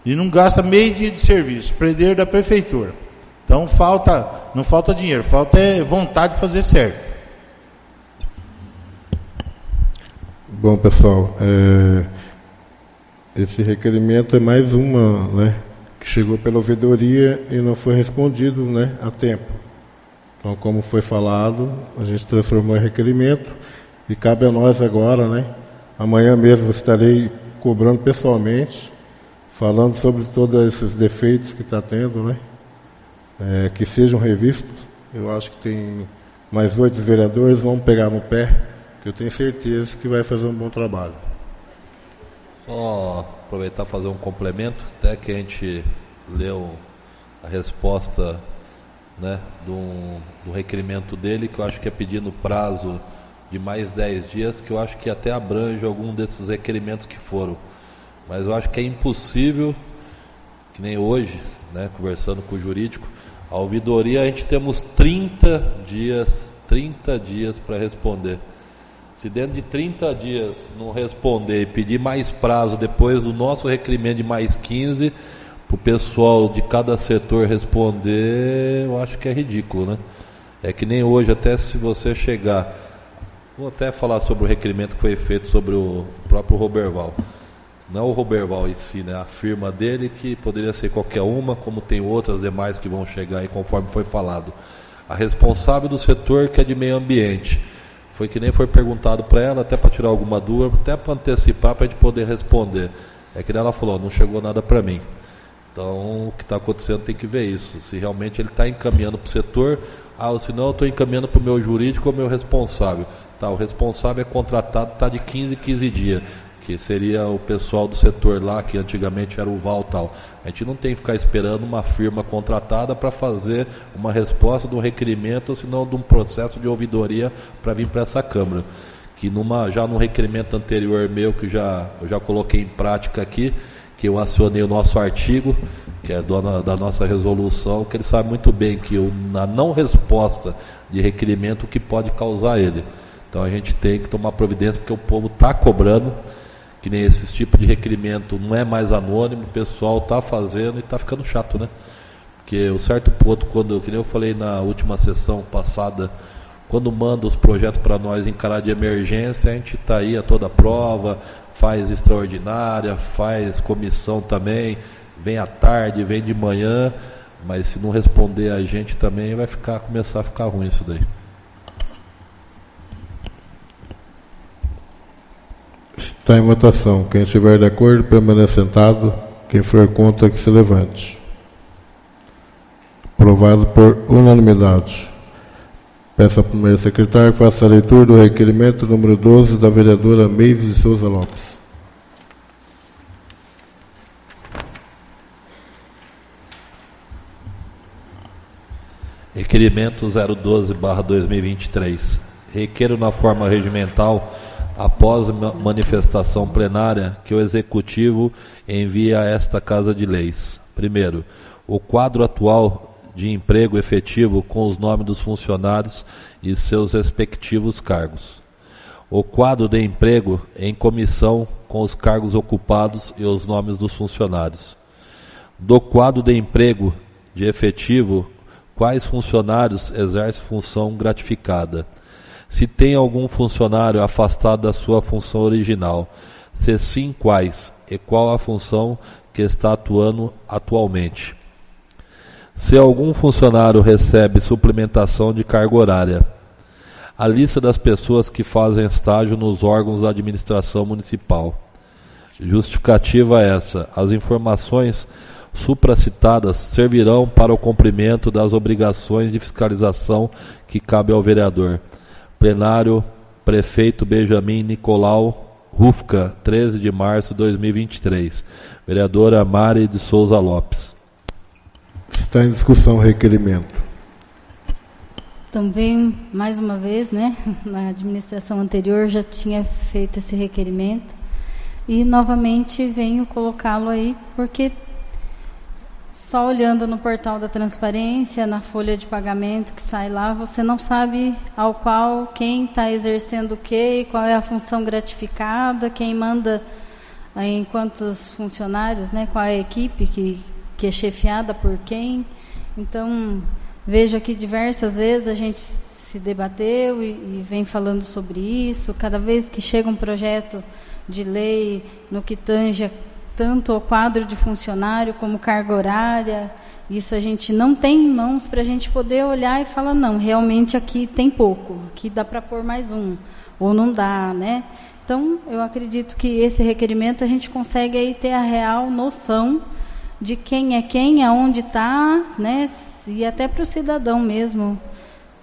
E não gasta meio dia de serviço, pedreiro da prefeitura. Então não falta dinheiro, falta vontade de fazer certo. Bom, pessoal, esse requerimento é mais uma, né, que chegou pela ouvidoria e não foi respondido, né, a tempo. Então, como foi falado, a gente transformou em requerimento e cabe a nós agora, né, amanhã mesmo estarei cobrando pessoalmente, falando sobre todos esses defeitos que está tendo, né, que sejam revistos. Eu acho que tem mais 8 vereadores, vão pegar no pé, que eu tenho certeza que vai fazer um bom trabalho. Só aproveitar e fazer um complemento, até que a gente leu a resposta, né, do requerimento dele, que eu acho que é pedindo prazo de mais 10 dias, que eu acho que até abrange algum desses requerimentos que foram. Mas eu acho que é impossível, que nem hoje, né, conversando com o jurídico, a ouvidoria a gente temos 30 dias para responder. Se dentro de 30 dias não responder e pedir mais prazo depois do nosso requerimento de mais 15, para o pessoal de cada setor responder, eu acho que é ridículo, né? É que nem hoje, até se você chegar... Vou até falar sobre o requerimento que foi feito sobre o próprio Roberval. Não é o Roberval em si, né? A firma dele, que poderia ser qualquer uma, como tem outras demais que vão chegar aí, conforme foi falado. A responsável do setor, que é de meio ambiente, foi que nem foi perguntado para ela, até para tirar alguma dúvida, até para antecipar, para a gente poder responder. É que ela falou, não chegou nada para mim. Então, o que está acontecendo tem que ver isso. Se realmente ele está encaminhando para o setor, ou se não, eu estou encaminhando para o meu jurídico ou meu responsável. Tá, o responsável é contratado, está de 15 em 15 dias, que seria o pessoal do setor lá, que antigamente era o VAL tal. A gente não tem que ficar esperando uma firma contratada para fazer uma resposta de um requerimento, ou senão de um processo de ouvidoria para vir para essa Câmara. Que já no requerimento anterior meu, que eu já coloquei em prática aqui, que eu acionei o nosso artigo, que é da nossa resolução, que ele sabe muito bem que na não resposta de requerimento, o que pode causar ele. Então a gente tem que tomar providência, porque o povo está cobrando, que nem esse tipo de requerimento não é mais anônimo, o pessoal está fazendo e está ficando chato, né? Porque o certo ponto, que nem eu falei na última sessão passada, quando manda os projetos para nós em caráter de emergência, a gente está aí a toda prova, faz extraordinária, faz comissão também, vem à tarde, vem de manhã, mas se não responder a gente também vai começar a ficar ruim isso daí. Está em votação. Quem estiver de acordo, permaneça sentado. Quem for contra, que se levante. Aprovado por unanimidade. Peço ao primeiro secretário que faça a leitura do requerimento número 12 da vereadora Meives de Souza Lopes. Requerimento 012/2023. Requeiro na forma regimental, após manifestação plenária, que o Executivo envie a esta Casa de Leis. Primeiro, o quadro atual de emprego efetivo com os nomes dos funcionários e seus respectivos cargos. O quadro de emprego em comissão com os cargos ocupados e os nomes dos funcionários. Do quadro de emprego de efetivo, quais funcionários exercem função gratificada. Se tem algum funcionário afastado da sua função original, se sim, quais, e qual a função que está atuando atualmente. Se algum funcionário recebe suplementação de carga horária. A lista das pessoas que fazem estágio nos órgãos da administração municipal. Justificativa essa. As informações supracitadas servirão para o cumprimento das obrigações de fiscalização que cabe ao vereador. Plenário, Prefeito Benjamin Nicolau Rufca, 13 de março de 2023. Vereadora Mari de Souza Lopes. Está em discussão o requerimento. Também, mais uma vez, né, na administração anterior já tinha feito esse requerimento e novamente venho colocá-lo aí porque só olhando no portal da transparência, na folha de pagamento que sai lá, você não sabe ao qual, quem está exercendo o quê, qual é a função gratificada, quem manda em quantos funcionários, né, qual é a equipe que é chefiada por quem. Então, vejo aqui diversas vezes a gente se debateu e vem falando sobre isso. Cada vez que chega um projeto de lei no que tange tanto o quadro de funcionário como carga horária, isso a gente não tem em mãos para a gente poder olhar e falar, não, realmente aqui tem pouco, aqui dá para pôr mais um, ou não dá, né? Então, eu acredito que esse requerimento a gente consegue aí ter a real noção de quem é quem, aonde está, né? E até para o cidadão mesmo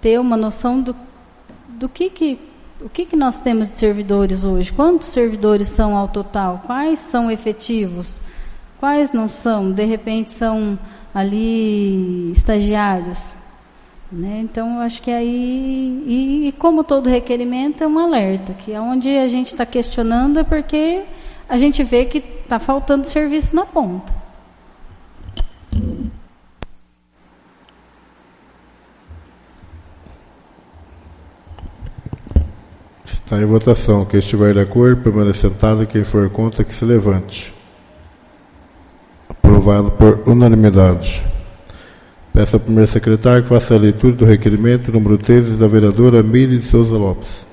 ter uma noção do que nós temos de servidores hoje, quantos servidores são ao total, quais são efetivos, quais não são, de repente são ali estagiários, né? Então, eu acho que aí, e como todo requerimento é um alerta, que onde a gente está questionando é porque a gente vê que está faltando serviço na ponta. Está Está em votação. Quem estiver de acordo, permaneça sentado. Quem for contra, que se levante. Aprovado por unanimidade. Peço ao primeiro secretário que faça a leitura do requerimento número 13 da vereadora Miriam de Souza Lopes.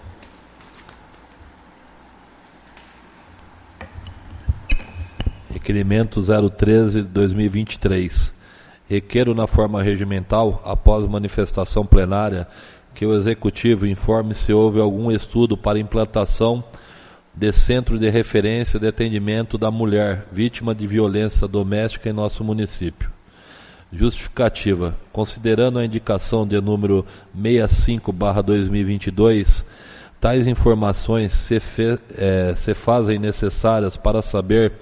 Requerimento 013 de 2023. Requero na forma regimental, após manifestação plenária, que o Executivo informe se houve algum estudo para implantação de centro de referência de atendimento da mulher vítima de violência doméstica em nosso município. Justificativa. Considerando a indicação de número 65/2022, tais informações se fazem necessárias para saber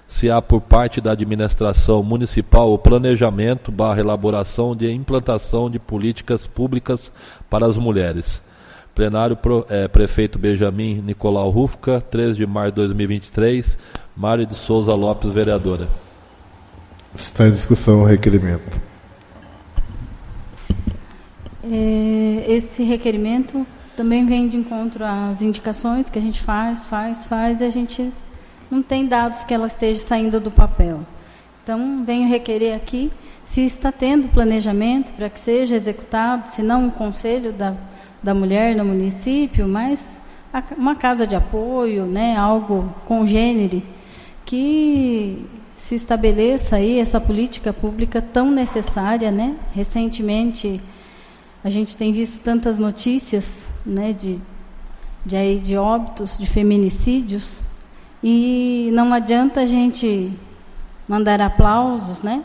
se há por parte da administração municipal o planejamento / elaboração de implantação de políticas públicas para as mulheres. Plenário Prefeito Benjamin Nicolau Rufka, 13 de março de 2023, Mário de Souza Lopes, vereadora. Está em discussão o requerimento. Esse requerimento também vem de encontro às indicações que a gente faz, e a gente não tem dados que ela esteja saindo do papel. Então, venho requerer aqui se está tendo planejamento para que seja executado, se não um conselho da mulher no município, mas uma casa de apoio, né, algo congênere, que se estabeleça aí essa política pública tão necessária, né? Recentemente, a gente tem visto tantas notícias, né, de óbitos, de feminicídios, e não adianta a gente mandar aplausos, né,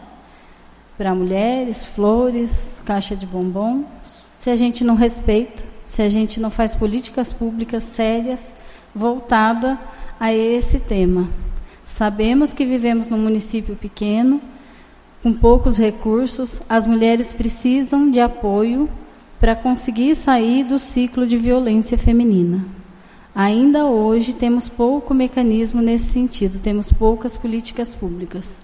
para mulheres, flores, caixa de bombons, se a gente não respeita, se a gente não faz políticas públicas sérias voltadas a esse tema. Sabemos que vivemos num município pequeno, com poucos recursos, as mulheres precisam de apoio para conseguir sair do ciclo de violência feminina. Ainda hoje temos pouco mecanismo nesse sentido, temos poucas políticas públicas.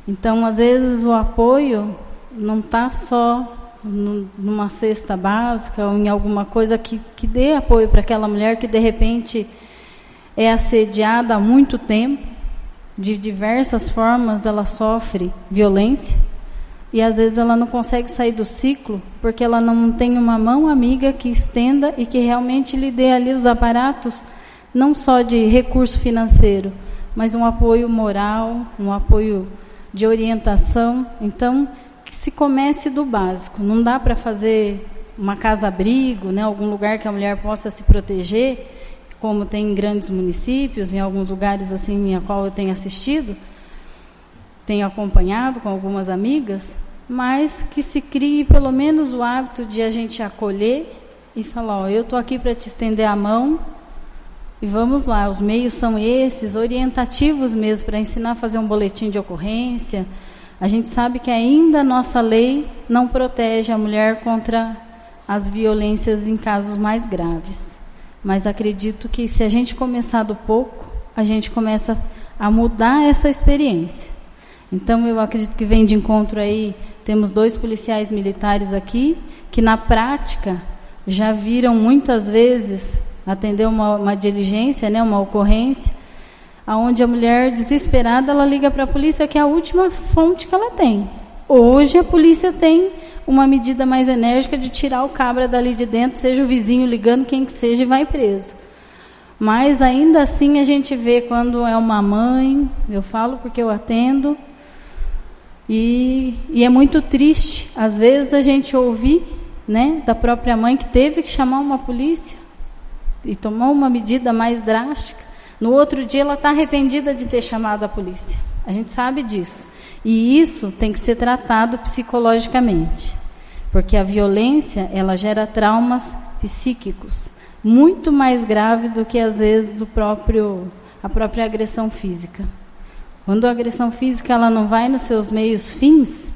Então, às vezes, o apoio não está só numa cesta básica ou em alguma coisa que dê apoio para aquela mulher que, de repente, é assediada há muito tempo, de diversas formas ela sofre violência, e às vezes ela não consegue sair do ciclo porque ela não tem uma mão amiga que estenda e que realmente lhe dê ali os aparatos, não só de recurso financeiro, mas um apoio moral, um apoio de orientação. Então, que se comece do básico. Não dá para fazer uma casa-abrigo, né, algum lugar que a mulher possa se proteger, como tem em grandes municípios, em alguns lugares assim, a qual eu tenho assistido, tenho acompanhado com algumas amigas, mas que se crie pelo menos o hábito de a gente acolher e falar, eu estou aqui para te estender a mão e vamos lá, os meios são esses, orientativos mesmo, para ensinar a fazer um boletim de ocorrência. A gente sabe que ainda a nossa lei não protege a mulher contra as violências em casos mais graves, mas acredito que se a gente começar do pouco, a gente começa a mudar essa experiência. Então, eu acredito que vem de encontro aí, temos 2 policiais militares aqui, que na prática já viram muitas vezes atender uma diligência, né, uma ocorrência, onde a mulher desesperada, ela liga para a polícia, que é a última fonte que ela tem. Hoje a polícia tem uma medida mais enérgica de tirar o cabra dali de dentro, seja o vizinho ligando, quem que seja, e vai preso. Mas ainda assim a gente vê quando é uma mãe, eu falo porque eu atendo, e é muito triste, às vezes, a gente ouvir, né, da própria mãe que teve que chamar uma polícia e tomar uma medida mais drástica. No outro dia ela está arrependida de ter chamado a polícia. A gente sabe disso. E isso tem que ser tratado psicologicamente, porque a violência, ela gera traumas psíquicos, muito mais grave do que, às vezes, a própria agressão física. Quando a agressão física ela não vai nos seus meios fins,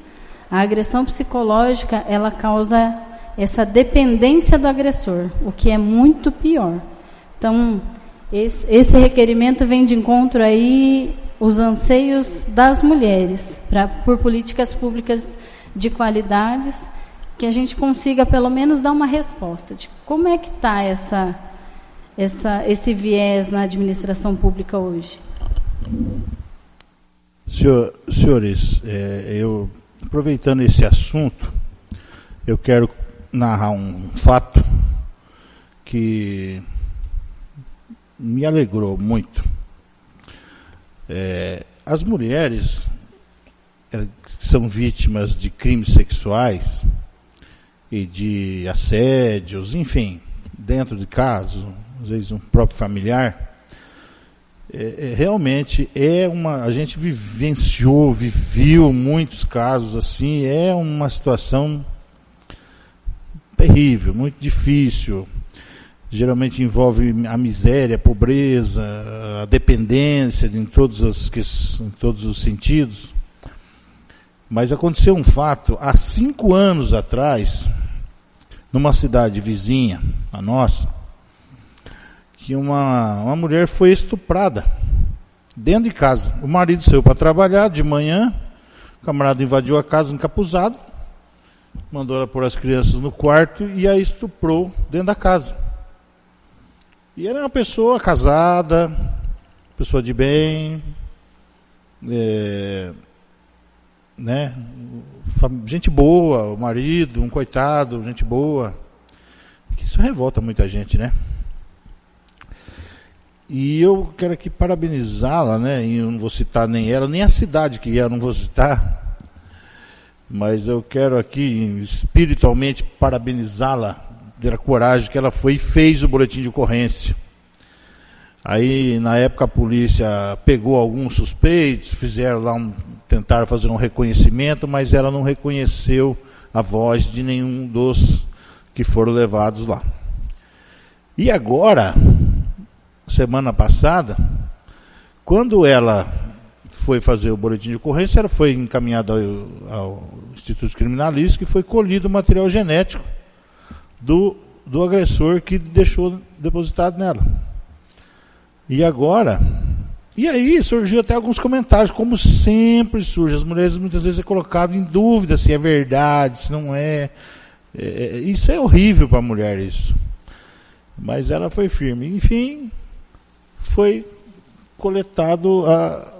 a agressão psicológica ela causa essa dependência do agressor, o que é muito pior. Então, esse requerimento vem de encontro aí os anseios das mulheres por políticas públicas de qualidades, que a gente consiga pelo menos dar uma resposta de como é que está esse viés na administração pública hoje? Senhores, eu, aproveitando esse assunto, eu quero narrar um fato que me alegrou muito. As mulheres que são vítimas de crimes sexuais e de assédios, enfim, dentro de casa, às vezes um próprio familiar, realmente a gente viveu muitos casos assim, é uma situação terrível, muito difícil. Geralmente envolve a miséria, a pobreza, a dependência em todos os sentidos. Mas aconteceu um fato há 5 anos atrás, numa cidade vizinha a nossa, que uma mulher foi estuprada dentro de casa. O marido saiu para trabalhar de manhã, o camarada invadiu a casa encapuzado, mandou ela pôr as crianças no quarto e a estuprou dentro da casa. E era uma pessoa casada, pessoa de bem, gente boa, o marido, um coitado, gente boa. Que isso revolta muita gente, né? E eu quero aqui parabenizá-la, né? E eu não vou citar nem ela, nem a cidade que eu não vou citar, mas eu quero aqui espiritualmente parabenizá-la pela coragem que ela foi e fez o boletim de ocorrência. Aí, na época, a polícia pegou alguns suspeitos, tentaram fazer um reconhecimento, mas ela não reconheceu a voz de nenhum dos que foram levados lá. E agora, semana passada, quando ela foi fazer o boletim de ocorrência, ela foi encaminhada ao Instituto Criminalístico e foi colhido o material genético do agressor que deixou depositado nela. E aí surgiu até alguns comentários, como sempre surge, as mulheres muitas vezes é colocado em dúvida se é verdade, se não é. Isso é horrível para a mulher, isso. Mas ela foi firme. Enfim, foi coletado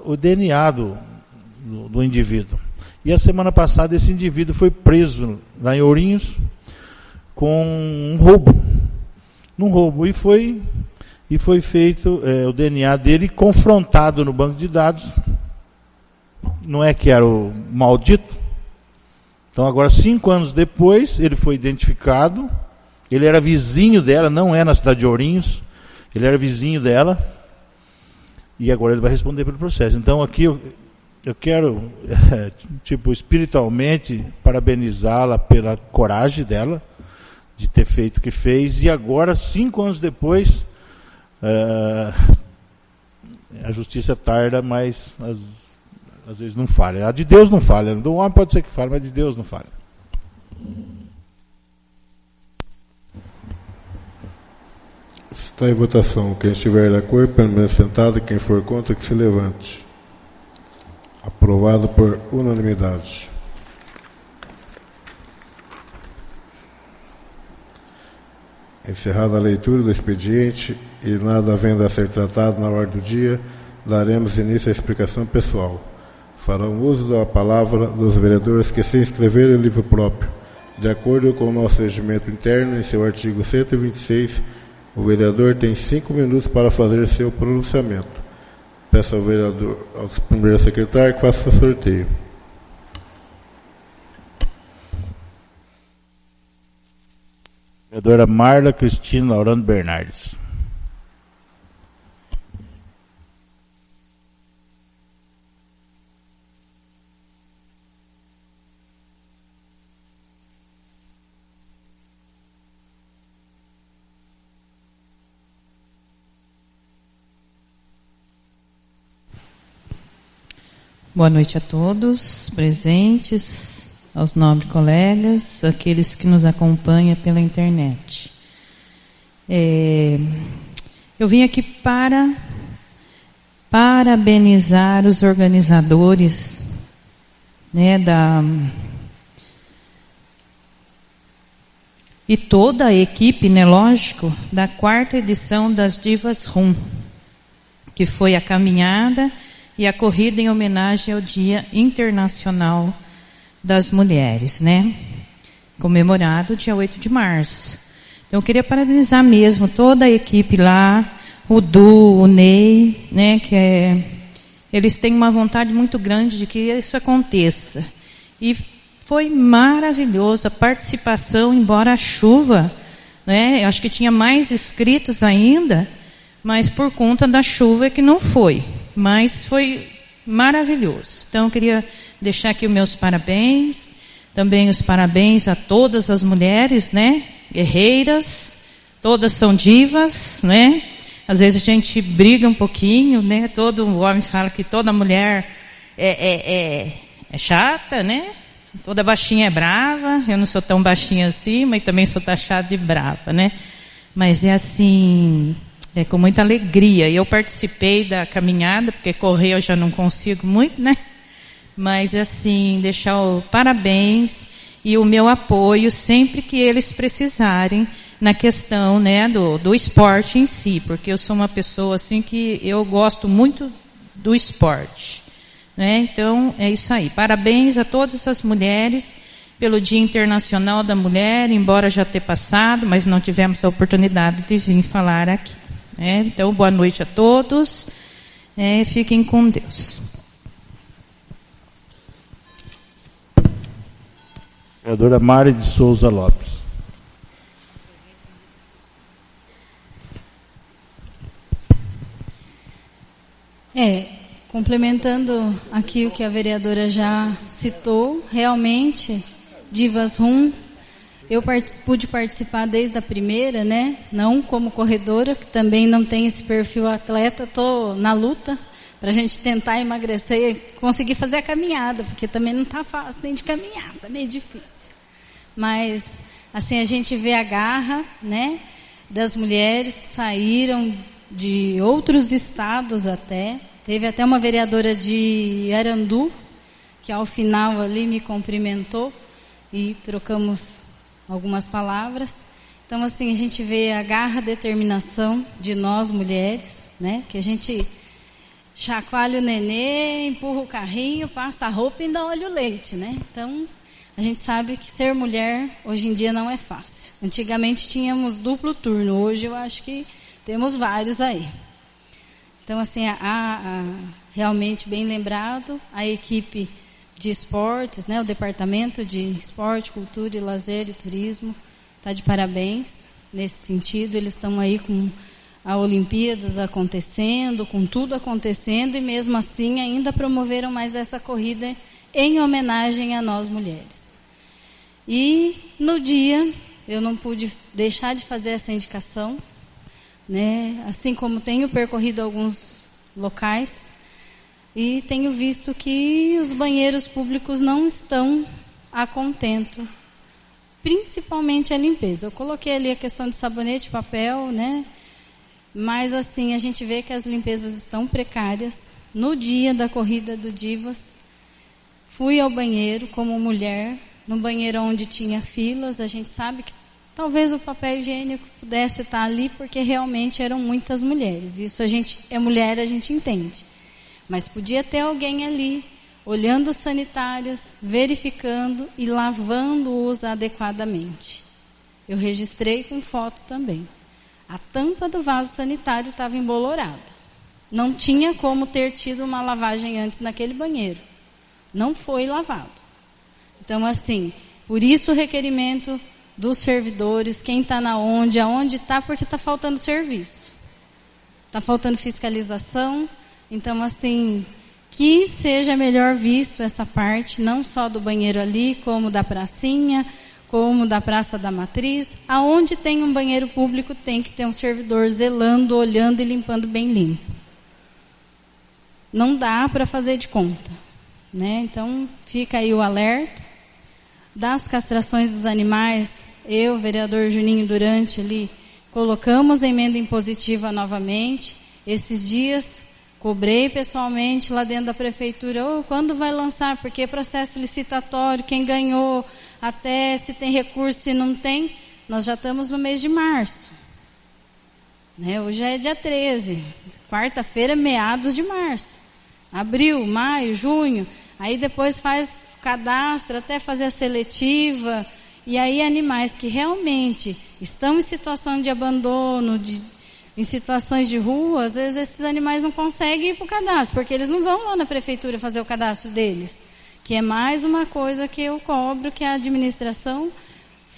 o DNA do indivíduo. E a semana passada esse indivíduo foi preso lá em Ourinhos com um roubo. Num roubo. E foi feito o DNA dele, confrontado no banco de dados. Não é que era o maldito? Então agora, 5 anos depois, ele foi identificado. Ele era vizinho dela, não é na cidade de Ourinhos. Ele era vizinho dela. E agora ele vai responder pelo processo. Então aqui eu quero, espiritualmente, parabenizá-la pela coragem dela, de ter feito o que fez. E agora, 5 anos depois, a justiça tarda, mas às vezes não falha. A de Deus não falha. Do homem pode ser que falhe, mas de Deus não falha. Está em votação. Quem estiver de acordo, permaneça sentado. Quem for contra, que se levante. Aprovado por unanimidade. Encerrada a leitura do expediente e nada havendo a ser tratado na ordem do dia, daremos início à explicação pessoal. Farão uso da palavra dos vereadores que se inscreveram em livro próprio. De acordo com o nosso regimento interno, em seu artigo 126, o vereador tem 5 minutos para fazer seu pronunciamento. Peço ao vereador, ao primeiro secretário, que faça o sorteio. Vereadora Marla Cristina Laurando Bernardes. Boa noite a todos presentes, aos nobres colegas, aqueles que nos acompanham pela internet. Eu vim aqui para parabenizar os organizadores, e toda a equipe, né, lógico, da 4ª edição das Divas Rum, que foi a caminhada e a corrida em homenagem ao Dia Internacional das Mulheres, né? Comemorado dia 8 de março. Então eu queria parabenizar mesmo toda a equipe lá, o Du, o Ney, né, eles têm uma vontade muito grande de que isso aconteça. E foi maravilhoso a participação, embora a chuva, né, eu acho que tinha mais inscritos ainda, mas por conta da chuva é que não foi. Mas foi maravilhoso. Então eu queria deixar aqui os meus parabéns, também os parabéns a todas as mulheres, né, guerreiras, todas são divas, né? Às vezes a gente briga um pouquinho, né? Todo homem fala que toda mulher é chata, né? Toda baixinha é brava. Eu não sou tão baixinha assim, mas também sou taxada de brava, né? Mas é assim, é com muita alegria. Eu participei da caminhada, porque correr eu já não consigo muito, né? Mas assim, deixar o parabéns e o meu apoio sempre que eles precisarem na questão, né, do esporte em si, porque eu sou uma pessoa assim que eu gosto muito do esporte, né? Então é isso aí. Parabéns a todas as mulheres pelo Dia Internacional da Mulher, embora já tenha passado, mas não tivemos a oportunidade de vir falar aqui, né? Então boa noite a todos, fiquem com Deus. Vereadora Mari de Souza Lopes. Complementando aqui o que a vereadora já citou, realmente, Divas Rum, eu pude participar desde a primeira, né? Não como corredora, que também não tem esse perfil atleta, estou na luta para a gente tentar emagrecer e conseguir fazer a caminhada, porque também não está fácil nem de caminhar, está meio difícil. Mas, assim, a gente vê a garra, né, das mulheres que saíram de outros estados até. Teve até uma vereadora de Arandu, que ao final ali me cumprimentou e trocamos algumas palavras. Então, assim, a gente vê a garra, a determinação de nós mulheres, né, que a gente chacoalha o nenê, empurra o carrinho, passa a roupa e ainda olha o leite, né? Então, a gente sabe que ser mulher hoje em dia não é fácil. Antigamente tínhamos duplo turno, hoje eu acho que temos vários aí. Então, assim, realmente bem lembrado, a equipe de esportes, né, o departamento de esporte, cultura e lazer e turismo, está de parabéns nesse sentido. Eles estão aí com a Olimpíadas acontecendo, com tudo acontecendo, e mesmo assim ainda promoveram mais essa corrida em homenagem a nós mulheres. E no dia, eu não pude deixar de fazer essa indicação, né? Assim como tenho percorrido alguns locais, e tenho visto que os banheiros públicos não estão a contento, principalmente a limpeza. Eu coloquei ali a questão de sabonete, papel, né? Mas assim, a gente vê que as limpezas estão precárias. No dia da corrida do Divas, fui ao banheiro como mulher, no banheiro onde tinha filas. A gente sabe que talvez o papel higiênico pudesse estar ali, porque realmente eram muitas mulheres. Isso a gente é mulher, a gente entende. Mas podia ter alguém ali, olhando os sanitários, verificando e lavando-os adequadamente. Eu registrei com foto também. A tampa do vaso sanitário estava embolorada. Não tinha como ter tido uma lavagem antes naquele banheiro. Não foi lavado. Então, assim, por isso o requerimento dos servidores, quem está aonde está, porque está faltando serviço. Está faltando fiscalização. Então, assim, que seja melhor visto essa parte, não só do banheiro ali, como da pracinha, como da Praça da Matriz. Aonde tem um banheiro público, tem que ter um servidor zelando, olhando e limpando bem limpo. Não dá para fazer de conta, né? Então, fica aí o alerta. Das castrações dos animais, eu, vereador Juninho Durante, ali, colocamos a emenda impositiva novamente. Esses dias, cobrei pessoalmente lá dentro da prefeitura, quando vai lançar, porque é processo licitatório, quem ganhou, até se tem recurso, se não tem, nós já estamos no mês de março. Né? Hoje é dia 13, quarta-feira, meados de março. Abril, maio, junho, aí depois faz o cadastro, até fazer a seletiva, e aí animais que realmente estão em situação de abandono, em situações de rua, às vezes esses animais não conseguem ir para o cadastro, porque eles não vão lá na prefeitura fazer o cadastro deles, que é mais uma coisa que eu cobro que a administração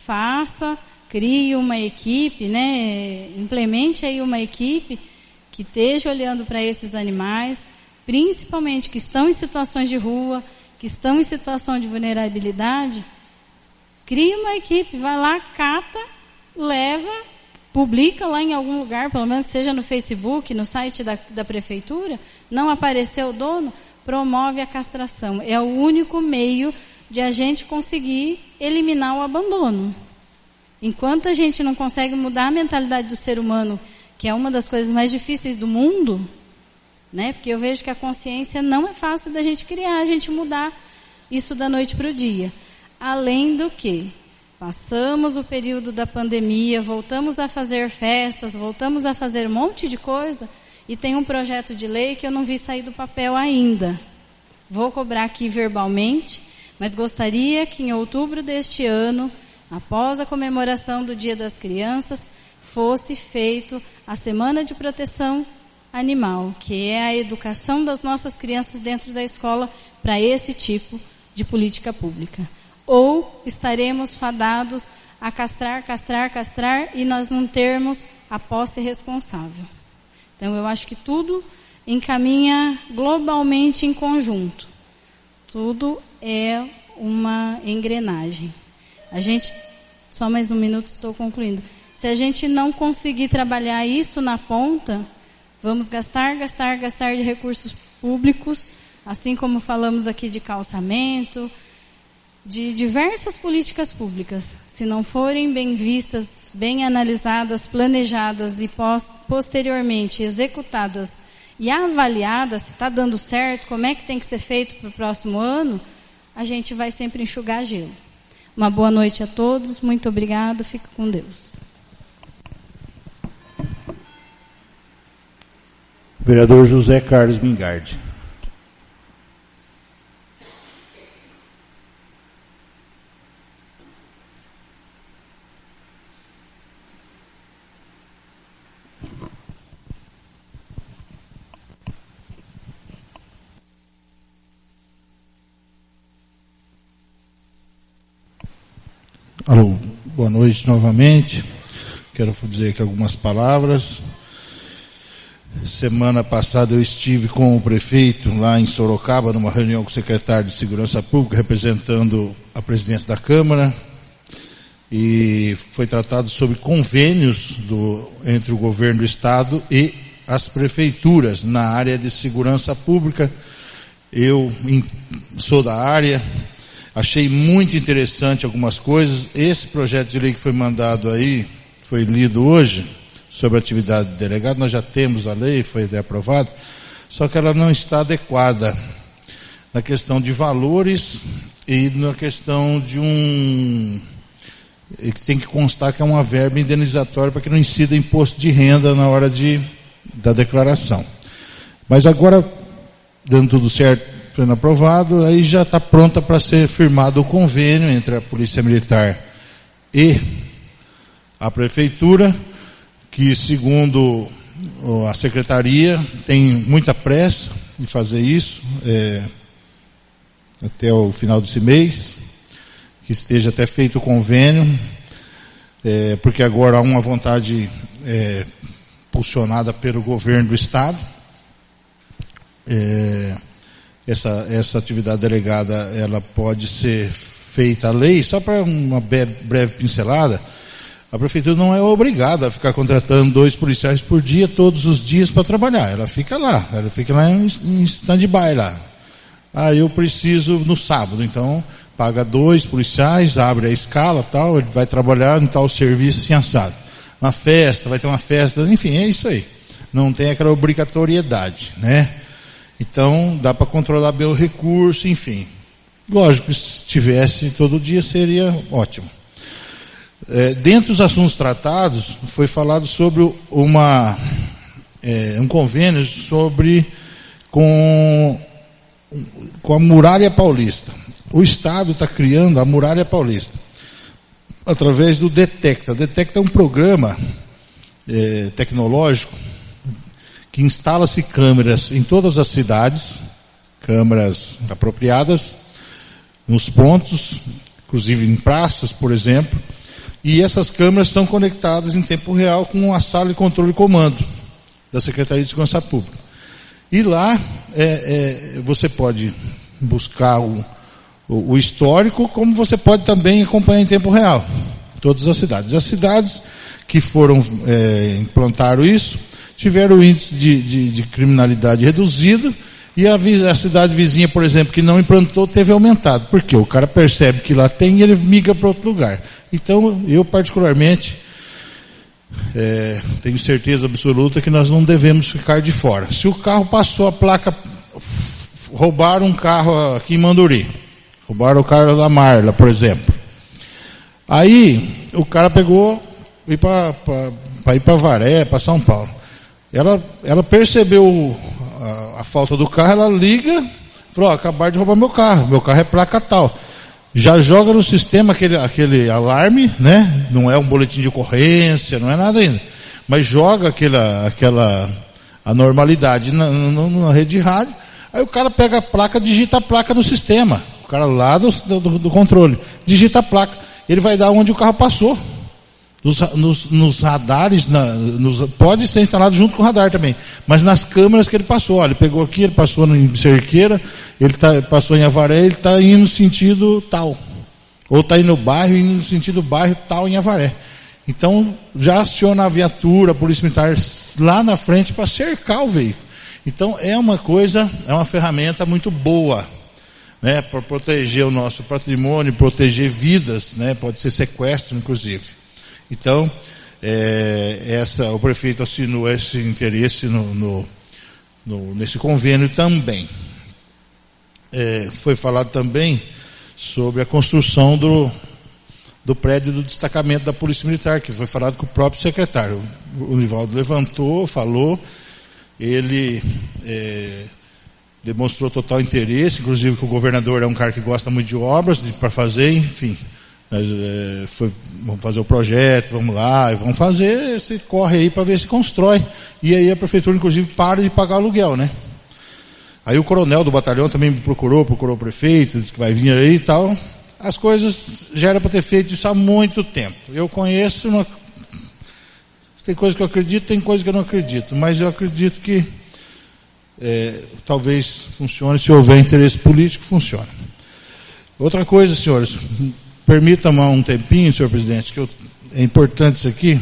faça, crie uma equipe, né, implemente aí uma equipe que esteja olhando para esses animais, principalmente que estão em situações de rua, que estão em situação de vulnerabilidade. Crie uma equipe, vai lá, cata, leva, publica lá em algum lugar, pelo menos que seja no Facebook, no site da prefeitura, não apareceu o dono, promove a castração. É o único meio de a gente conseguir eliminar o abandono. Enquanto a gente não consegue mudar a mentalidade do ser humano, que é uma das coisas mais difíceis do mundo, né? Porque eu vejo que a consciência não é fácil da gente criar, a gente mudar isso da noite para o dia. Além do que, passamos o período da pandemia, voltamos a fazer festas, voltamos a fazer um monte de coisa, e tem um projeto de lei que eu não vi sair do papel ainda. Vou cobrar aqui verbalmente, mas gostaria que em outubro deste ano, após a comemoração do Dia das Crianças, fosse feito a Semana de Proteção Animal, que é a educação das nossas crianças dentro da escola para esse tipo de política pública. Ou estaremos fadados a castrar e nós não termos a posse responsável. Então, eu acho que tudo encaminha globalmente em conjunto. Tudo é uma engrenagem. A gente, só mais um minuto, estou concluindo. Se a gente não conseguir trabalhar isso na ponta, vamos gastar de recursos públicos, assim como falamos aqui de calçamento, de diversas políticas públicas. Se não forem bem vistas, bem analisadas, planejadas e posteriormente executadas e avaliadas, se está dando certo, como é que tem que ser feito para o próximo ano, a gente vai sempre enxugar gelo. Uma boa noite a todos, muito obrigado, fico com Deus. Vereador José Carlos Mingardi. Alô, boa noite novamente. Quero dizer aqui algumas palavras. Semana passada eu estive com o prefeito lá em Sorocaba, numa reunião com o secretário de Segurança Pública, representando a presidência da Câmara, e foi tratado sobre convênios entre o governo do Estado e as prefeituras na área de segurança pública. Eu sou da área, achei muito interessante algumas coisas. Esse projeto de lei que foi mandado aí, foi lido hoje, sobre a atividade do delegado, nós já temos a lei, foi até aprovada, só que ela não está adequada na questão de valores e na questão de ele tem que constar que é uma verba indenizatória para que não incida imposto de renda na hora da declaração. Mas agora, dando tudo certo, sendo aprovado, aí já está pronta para ser firmado o convênio entre a Polícia Militar e a Prefeitura, que, segundo a Secretaria, tem muita pressa em fazer isso, até o final desse mês, que esteja até feito o convênio, porque agora há uma vontade impulsionada pelo governo do Estado. Essa atividade delegada, ela pode ser feita a lei, só para uma breve pincelada. A prefeitura não é obrigada a ficar contratando 2 policiais por dia, todos os dias, para trabalhar. Ela fica lá em stand-by lá. Eu preciso no sábado, então paga 2 policiais, abre a escala, tal, ele vai trabalhar em tal serviço assim assado. Na festa, vai ter uma festa, enfim, é isso aí. Não tem aquela obrigatoriedade, né? Então, dá para controlar bem o recurso, enfim. Lógico que se tivesse todo dia seria ótimo. Dentre os assuntos tratados, foi falado sobre um convênio com a Muralha Paulista. O Estado está criando a Muralha Paulista através do Detecta. O Detecta é um programa tecnológico que instala-se câmeras em todas as cidades, câmeras apropriadas, nos pontos, inclusive em praças, por exemplo, e essas câmeras estão conectadas em tempo real com a sala de controle e comando da Secretaria de Segurança Pública. E lá você pode buscar o histórico, como você pode também acompanhar em tempo real todas as cidades. As cidades que implantaram isso tiveram o índice de criminalidade reduzido, e a cidade vizinha, por exemplo, que não implantou, teve aumentado. Por quê? O cara percebe que lá tem e ele migra para outro lugar. Então, eu particularmente tenho certeza absoluta que nós não devemos ficar de fora. Se o carro passou a placa, roubaram um carro aqui em Manduri, roubaram o carro da Marla, por exemplo. Aí, o cara pegou e para ir para Avaré, para São Paulo. Ela percebeu a falta do carro, ela liga, falou: acabaram de roubar meu carro é placa tal. Já joga no sistema aquele alarme, né? Não é um boletim de ocorrência, não é nada ainda, mas joga aquela anormalidade na rede de rádio. Aí o cara pega a placa, digita a placa no sistema, o cara lá do controle, digita a placa, ele vai dar onde o carro passou. Nos radares, pode ser instalado junto com o radar também, mas nas câmeras que ele passou. Ele pegou aqui, ele passou em Cerqueira, passou em Avaré, ele está indo no sentido tal, ou está indo no bairro, indo no sentido bairro tal em Avaré. Então já aciona a viatura, a polícia militar lá na frente para cercar o veículo. Então é uma ferramenta muito boa, né, para proteger o nosso patrimônio, proteger vidas, né, pode ser sequestro inclusive. Então, o prefeito assinou esse interesse nesse convênio também. Foi falado também sobre a construção do prédio do destacamento da Polícia Militar, que foi falado com o próprio secretário. O Nivaldo levantou, falou, ele demonstrou total interesse, inclusive que o governador é um cara que gosta muito de obras, para fazer, enfim. Vamos fazer o projeto, vamos lá, vamos fazer esse corre aí para ver se constrói. E aí a prefeitura, inclusive, para de pagar aluguel, né? Aí o coronel do batalhão também me procurou o prefeito, disse que vai vir aí e tal. As coisas já era para ter feito isso há muito tempo. Eu conheço, tem coisa que eu acredito, tem coisa que eu não acredito, mas eu acredito que talvez funcione, se houver interesse político, funcione. Outra coisa, senhores, permita-me um tempinho, senhor presidente, que é importante isso aqui.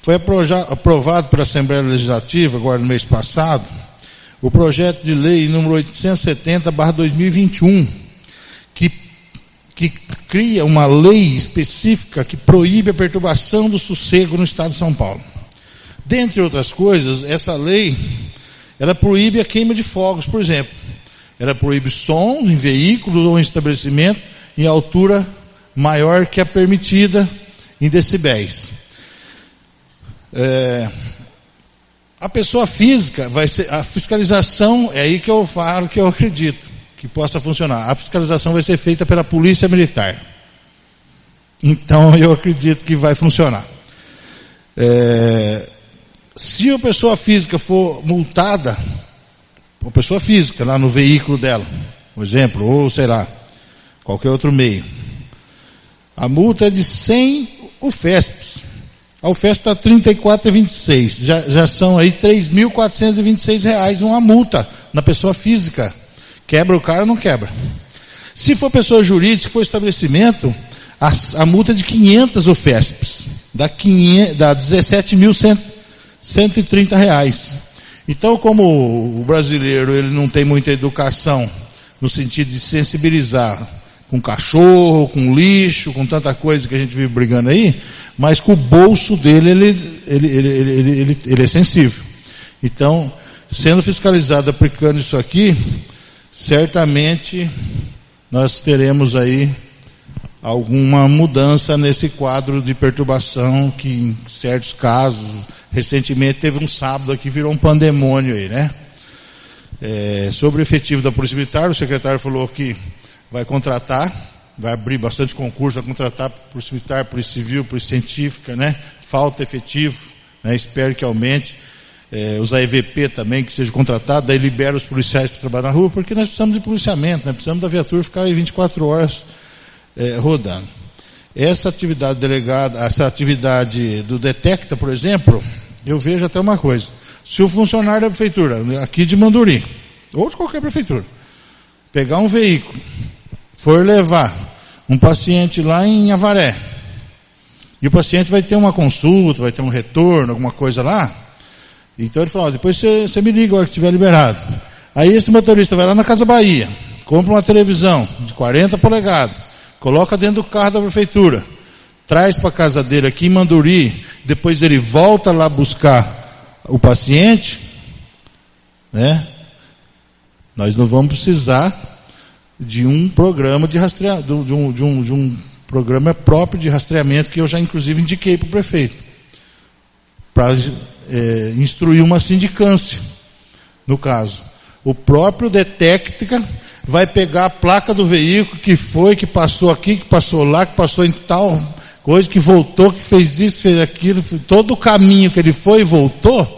Foi aprovado pela Assembleia Legislativa, agora no mês passado, o projeto de lei número 870/2021, que cria uma lei específica que proíbe a perturbação do sossego no estado de São Paulo. Dentre outras coisas, essa lei, ela proíbe a queima de fogos, por exemplo. Ela proíbe som em veículos ou em estabelecimento em altura maior que a permitida em decibéis. A pessoa física vai ser, a fiscalização, é aí que eu falo que eu acredito que possa funcionar. A fiscalização vai ser feita pela Polícia Militar. Então eu acredito que vai funcionar. Se a pessoa física for multada, a pessoa física lá no veículo dela, por exemplo, ou sei lá, qualquer outro meio, a multa é de 100 UFESPs. A UFESP está R$34,26. Já são aí R$3.426 uma multa na pessoa física. Quebra o cara ou não quebra? Se for pessoa jurídica, se for estabelecimento, a multa é de 500 UFESPs. Dá R$17.130. Então, como o brasileiro ele não tem muita educação no sentido de sensibilizar com cachorro, com lixo, com tanta coisa que a gente vive brigando aí, mas com o bolso dele ele é sensível. Então, sendo fiscalizado, aplicando isso aqui, certamente nós teremos aí alguma mudança nesse quadro de perturbação que, em certos casos, recentemente teve um sábado aqui, virou um pandemônio aí, né? Sobre o efetivo da Polícia Militar, o secretário falou que vai contratar, vai abrir bastante concurso, vai contratar Polícia Militar, Polícia Civil, Polícia Científica, né? Falta efetivo, né? Espero que aumente. Os AEVP também, que seja contratado, daí libera os policiais para trabalhar na rua, porque nós precisamos de policiamento, né? Precisamos da viatura ficar aí 24 horas rodando. Essa atividade delegada, essa atividade do Detecta, por exemplo, eu vejo até uma coisa. Se o funcionário da prefeitura, aqui de Manduri, ou de qualquer prefeitura, pegar um veículo, for levar um paciente lá em Avaré, e o paciente vai ter uma consulta, vai ter um retorno, alguma coisa lá, então ele fala, depois você me liga a hora que estiver liberado. Aí esse motorista vai lá na Casa Bahia, compra uma televisão de 40 polegadas, coloca dentro do carro da prefeitura, traz para a casa dele aqui em Manduri, depois ele volta lá buscar o paciente, né? Nós não vamos precisar de um programa de rastreamento, de um programa próprio de rastreamento que eu já inclusive indiquei para o prefeito, para instruir uma sindicância. No caso, o próprio Detecta vai pegar a placa do veículo que passou aqui, que passou lá, que passou em tal coisa, que voltou, que fez isso, fez aquilo, todo o caminho que ele foi e voltou,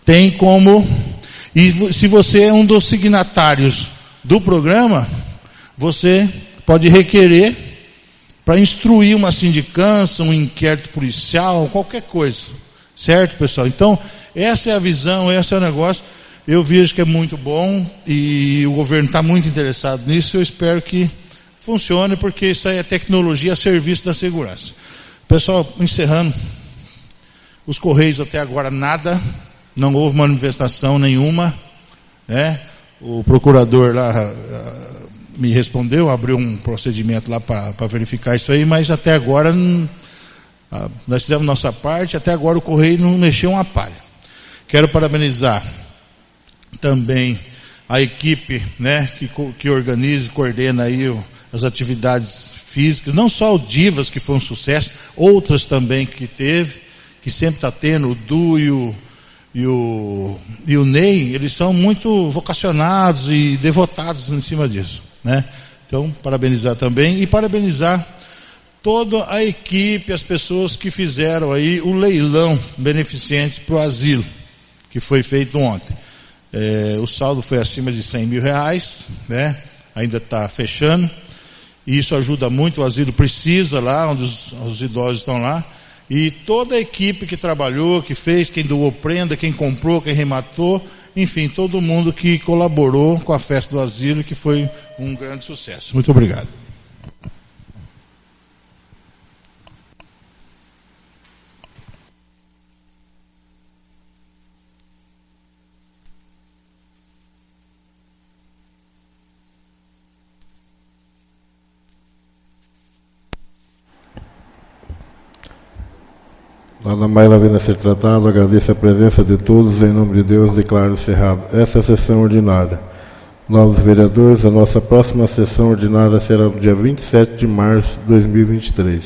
tem como, e se você é um dos signatários do programa, você pode requerer para instruir uma sindicância, um inquérito policial, qualquer coisa. Certo, pessoal? Então, essa é a visão, esse é o negócio. Eu vejo que é muito bom e o governo está muito interessado nisso. Eu espero que funcione, porque isso aí é tecnologia a serviço da segurança. Pessoal, encerrando, os Correios até agora nada, não houve manifestação nenhuma, né? O procurador lá me respondeu, abriu um procedimento lá para verificar isso aí, mas até agora nós fizemos nossa parte, até agora o Correio não mexeu uma palha. Quero parabenizar também a equipe, né, que organiza e coordena aí as atividades físicas, não só o Divas, que foi um sucesso, outras também que teve, que sempre está tendo, o Du e o Ney, eles são muito vocacionados e devotados em cima disso, né? Então, parabenizar também e parabenizar toda a equipe, as pessoas que fizeram aí o leilão beneficente para o asilo, que foi feito ontem. O saldo foi acima de R$100 mil, né? Ainda está fechando, e isso ajuda muito, o asilo precisa lá, onde os idosos estão lá, e toda a equipe que trabalhou, que fez, quem doou prenda, quem comprou, quem rematou, enfim, todo mundo que colaborou com a festa do asilo, que foi um grande sucesso. Muito obrigado. Nada mais havendo a ser tratado, agradeço a presença de todos, em nome de Deus, declaro encerrado essa sessão ordinária. Novos vereadores, a nossa próxima sessão ordinária será no dia 27 de março de 2023.